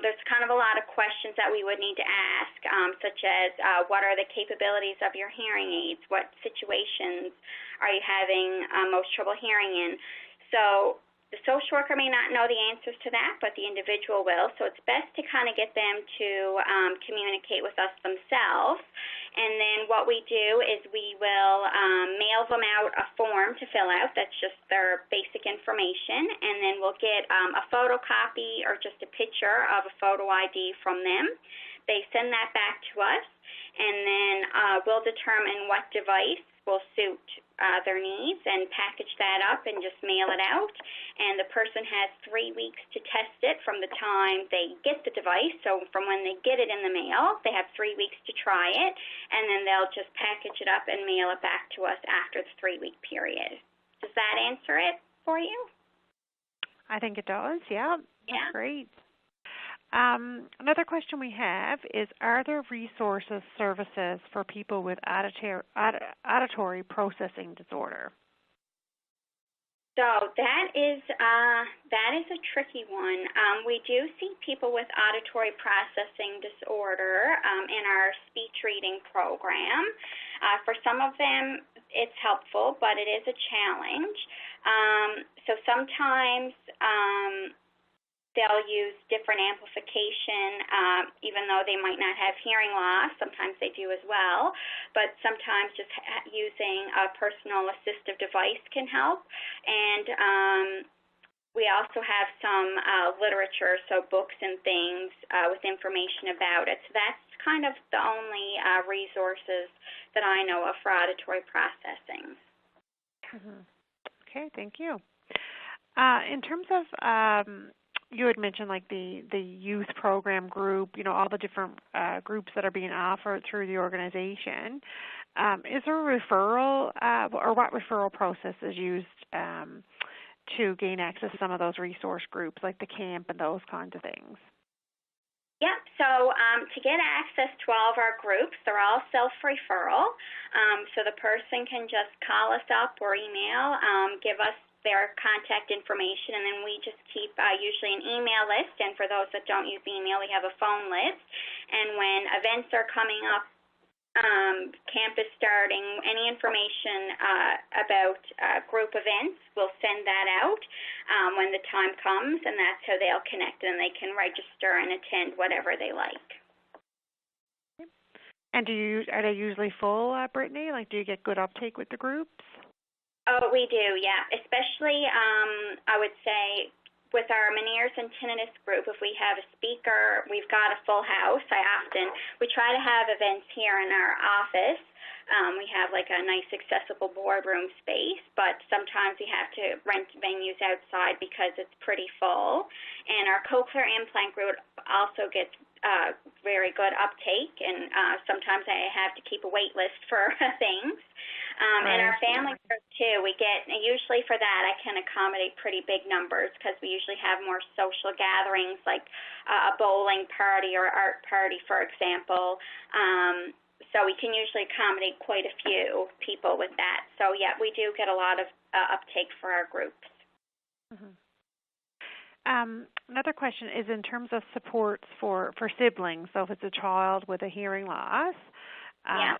there's kind of a lot of questions that we would need to ask, such as what are the capabilities of your hearing aids? What situations are you having most trouble hearing in? So the social worker may not know the answers to that, but the individual will. So it's best to kind of get them to communicate with us themselves. And then what we do is we will mail them out a form to fill out. That's just their basic information. And then we'll get a photocopy or just a picture of a photo ID from them. They send that back to us, and then we'll determine what device will suit their needs and package that up and just mail it out. And the person has 3 weeks to test it from the time they get the device. So from when they get it in the mail, they have 3 weeks to try it, and then they'll just package it up and mail it back to us after the 3-week period. Does that answer it for you? I think it does, yeah. That's great. Another question we have is, are there services for people with auditory processing disorder? So that is a tricky one. We do see people with auditory processing disorder in our speech reading program. For some of them, it's helpful, but it is a challenge. So sometimes they'll use different amplification, even though they might not have hearing loss. Sometimes they do as well, but sometimes just using a personal assistive device can help. And we also have some literature, so books and things with information about it. So that's kind of the only resources that I know of for auditory processing. Mm-hmm. Okay, thank you. In terms of you had mentioned like the youth program group, all the different groups that are being offered through the organization. Is there a referral or what referral process is used to gain access to some of those resource groups like the camp and those kinds of things? Yep, so to get access to all of our groups, they're all self-referral. So the person can just call us up or email, give us their contact information, and then we just keep usually an email list. And for those that don't use email, we have a phone list. And when events are coming up, camp is starting, any information about group events, we'll send that out when the time comes, and that's how they'll connect, and they can register and attend whatever they like. And are they usually full, Brittany? Like, do you get good uptake with the groups? Oh, we do, yeah. Especially, I would say, with our Meniere's and Tinnitus group, if we have a speaker, we've got a full house. We try to have events here in our office. We have like a nice accessible boardroom space, but sometimes we have to rent venues outside because it's pretty full. And our cochlear implant group also gets very good uptake, and sometimes I have to keep a wait list for things. And our family group, too, we get, usually for that, I can accommodate pretty big numbers because we usually have more social gatherings like a bowling party or art party, for example. So we can usually accommodate quite a few people with that. So, yeah, we do get a lot of uptake for our groups. Mm-hmm. Another question is in terms of supports for siblings. So if it's a child with a hearing loss,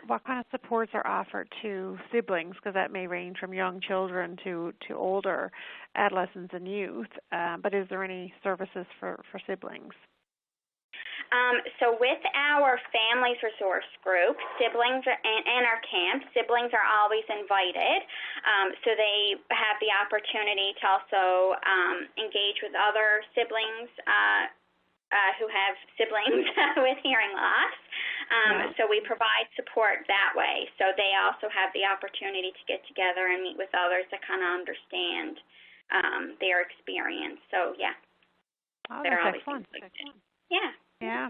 what kind of supports are offered to siblings? Because that may range from young children to older adolescents and youth. But is there any services for siblings? So with our families resource group, siblings and our camp, siblings are always invited. So they have the opportunity to also engage with other siblings who have siblings with hearing loss. So we provide support that way. So they also have the opportunity to get together and meet with others to kind of understand their experience. So, yeah. Oh, that's excellent. Yeah. Yeah.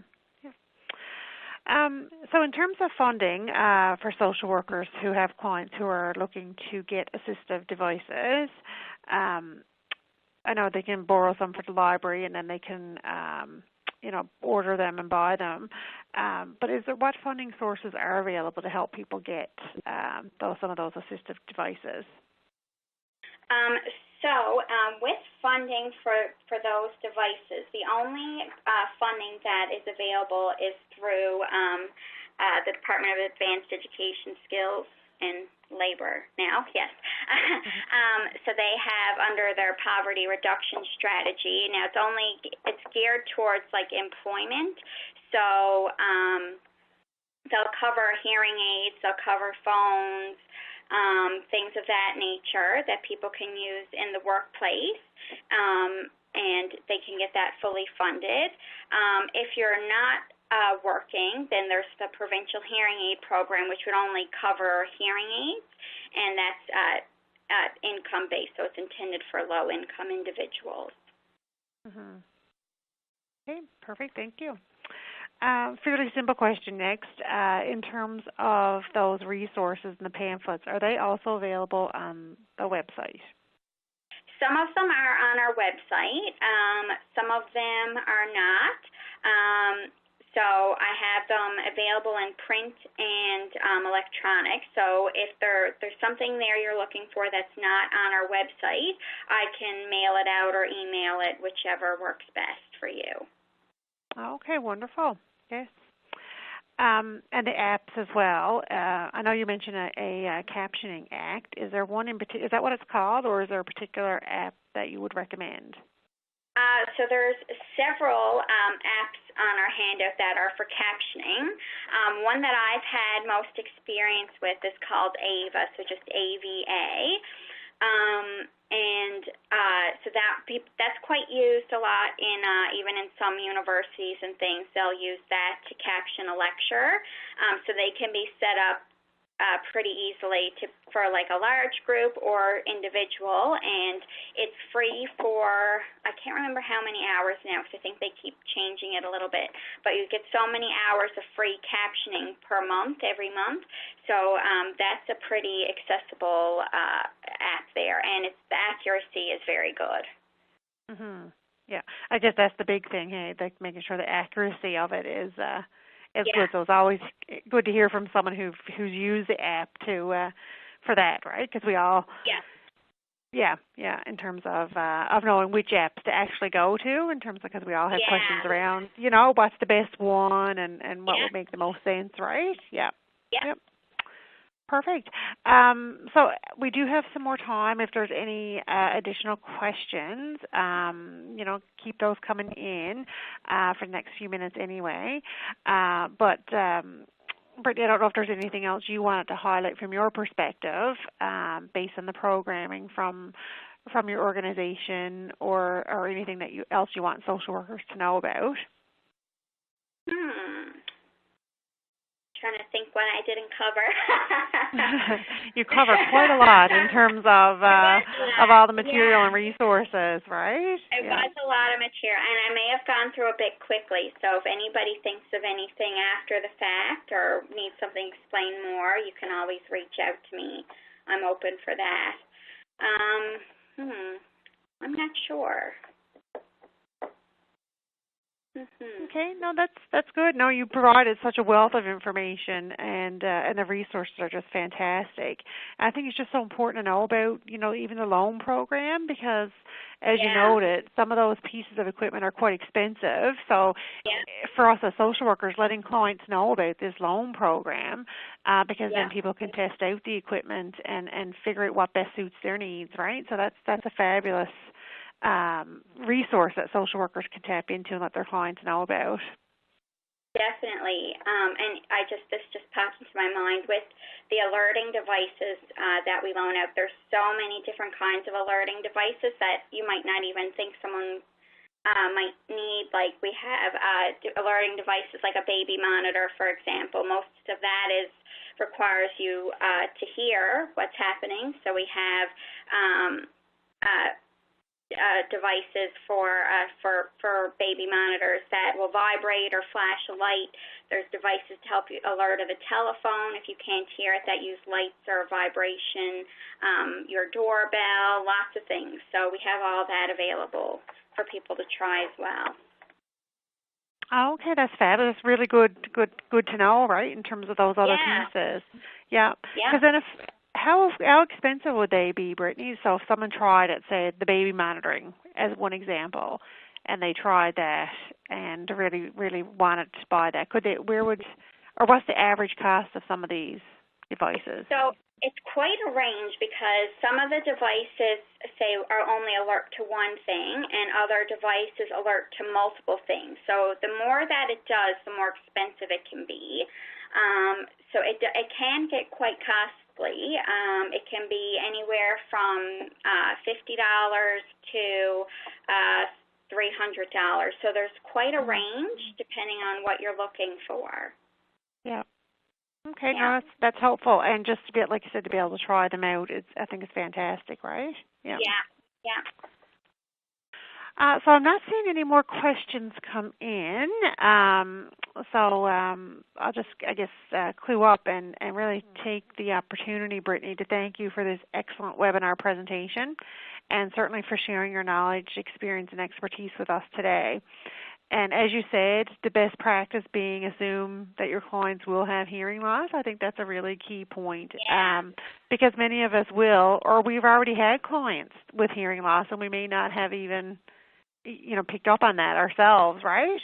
So in terms of funding for social workers who have clients who are looking to get assistive devices, I know they can borrow some for the library and then they can, order them and buy them. But what funding sources are available to help people get some of those assistive devices? So with funding for those devices, the only funding that is available is through the Department of Advanced Education Skills and Labor now, yes. So they have under their poverty reduction strategy. Now it's geared towards like employment. So they'll cover hearing aids, they'll cover phones, things of that nature that people can use in the workplace, and they can get that fully funded. If you're not working, then there's the Provincial Hearing Aid Program, which would only cover hearing aids, and that's income-based, so it's intended for low-income individuals. Mm-hmm. Okay, perfect. Thank you. Fairly simple question next. In terms of those resources and the pamphlets, are they also available on the website? Some of them are on our website. Some of them are not. So I have them available in print and electronic. So if there's something there you're looking for that's not on our website, I can mail it out or email it, whichever works best for you. Okay, wonderful. Yes. And the apps as well. I know you mentioned a captioning act. Is there one in particular? Is that what it's called, or is there a particular app that you would recommend? So there's several apps on our handout that are for captioning. One that I've had most experience with is called AVA, so just AVA. So that's quite used a lot in even in some universities and things. They'll use that to caption a lecture, so they can be set up pretty easily for like a large group or individual, and it's free for, I can't remember how many hours now because I think they keep changing it a little bit, but you get so many hours of free captioning per month, every month, so that's a pretty accessible app there, and the accuracy is very good. Mm-hmm. Yeah, I guess that's the big thing, hey, like making sure the accuracy of it is good. So it's always good to hear from someone who's used the app for that, right? Because we all, in terms of knowing which apps to actually go to, in terms of because we all have questions around, what's the best one and what would make the most sense, right? Yeah. Yep. Perfect. So we do have some more time. If there's any additional questions, keep those coming in for the next few minutes anyway. But Brittany, I don't know if there's anything else you wanted to highlight from your perspective based on the programming from your organization or anything that else you want social workers to know about. Trying to think what I didn't cover. You cover quite a lot in terms of all the material and resources, right? It was a lot of material, and I may have gone through a bit quickly, so if anybody thinks of anything after the fact or needs something explained more, you can always reach out to me. I'm open for that. I'm not sure. Okay, no, that's good. No, you provided such a wealth of information, and the resources are just fantastic. I think it's just so important to know about, even the loan program because, as you noted, some of those pieces of equipment are quite expensive. So, for us as social workers, letting clients know about this loan program because then people can test out the equipment and figure out what best suits their needs, right? So that's a fabulous resource that social workers can tap into and let their clients know about. Definitely, and this just popped into my mind with the alerting devices that we loan out. There's so many different kinds of alerting devices that you might not even think someone might need. Like we have alerting devices like a baby monitor, for example. Most of that requires you to hear what's happening. So we have devices for baby monitors that will vibrate or flash a light. There's devices to help you alert of a telephone if you can't hear it that use lights or vibration, your doorbell, lots of things. So we have all that available for people to try as well. Okay, that's fabulous. Really good to know, right, in terms of those other pieces. Yeah. Because then how expensive would they be, Brittany? So if someone tried it, say the baby monitoring as one example, and they tried that and really, really wanted to buy that, what's the average cost of some of these devices? So it's quite a range because some of the devices say are only alert to one thing and other devices alert to multiple things. So the more that it does, the more expensive it can be. So it can get quite costly. It can be anywhere from $50 to $300. So there's quite a range depending on what you're looking for. Yeah. Okay, no, that's helpful. And just to be, like you said, to be able to try them out, I think it's fantastic, right? Yeah. So I'm not seeing any more questions come in. I'll just, clue up and really take the opportunity, Brittany, to thank you for this excellent webinar presentation and certainly for sharing your knowledge, experience, and expertise with us today. And as you said, the best practice being assume that your clients will have hearing loss. I think that's a really key point because many of us will, or we've already had clients with hearing loss and we may not have even picked up on that ourselves, right?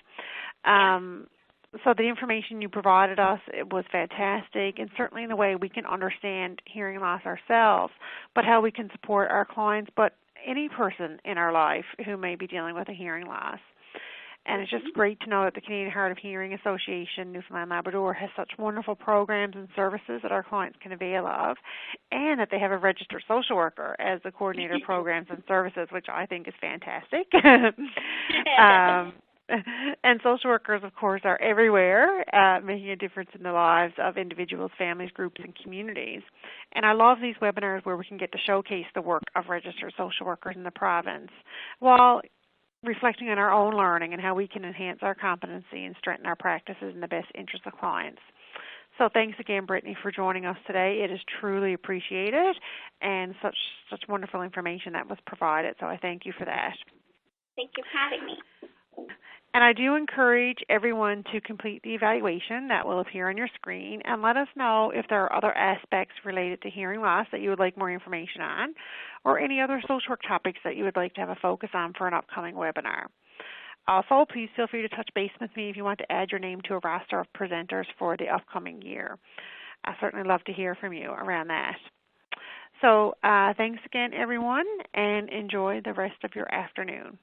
So the information you provided us, it was fantastic, and certainly in a way we can understand hearing loss ourselves, but how we can support our clients, but any person in our life who may be dealing with a hearing loss. And it's just great to know that the Canadian Hard of Hearing Association, Newfoundland Labrador, has such wonderful programs and services that our clients can avail of, and that they have a registered social worker as the coordinator of programs and services, which I think is fantastic. And social workers, of course, are everywhere, making a difference in the lives of individuals, families, groups, and communities. And I love these webinars where we can get to showcase the work of registered social workers in the province while reflecting on our own learning and how we can enhance our competency and strengthen our practices in the best interest of clients. So thanks again, Brittany, for joining us today. It is truly appreciated, and such wonderful information that was provided, so I thank you for that. Thank you for having me. And I do encourage everyone to complete the evaluation that will appear on your screen, and let us know if there are other aspects related to hearing loss that you would like more information on, or any other social work topics that you would like to have a focus on for an upcoming webinar. Also, please feel free to touch base with me if you want to add your name to a roster of presenters for the upcoming year. I certainly love to hear from you around that. So thanks again, everyone, and enjoy the rest of your afternoon.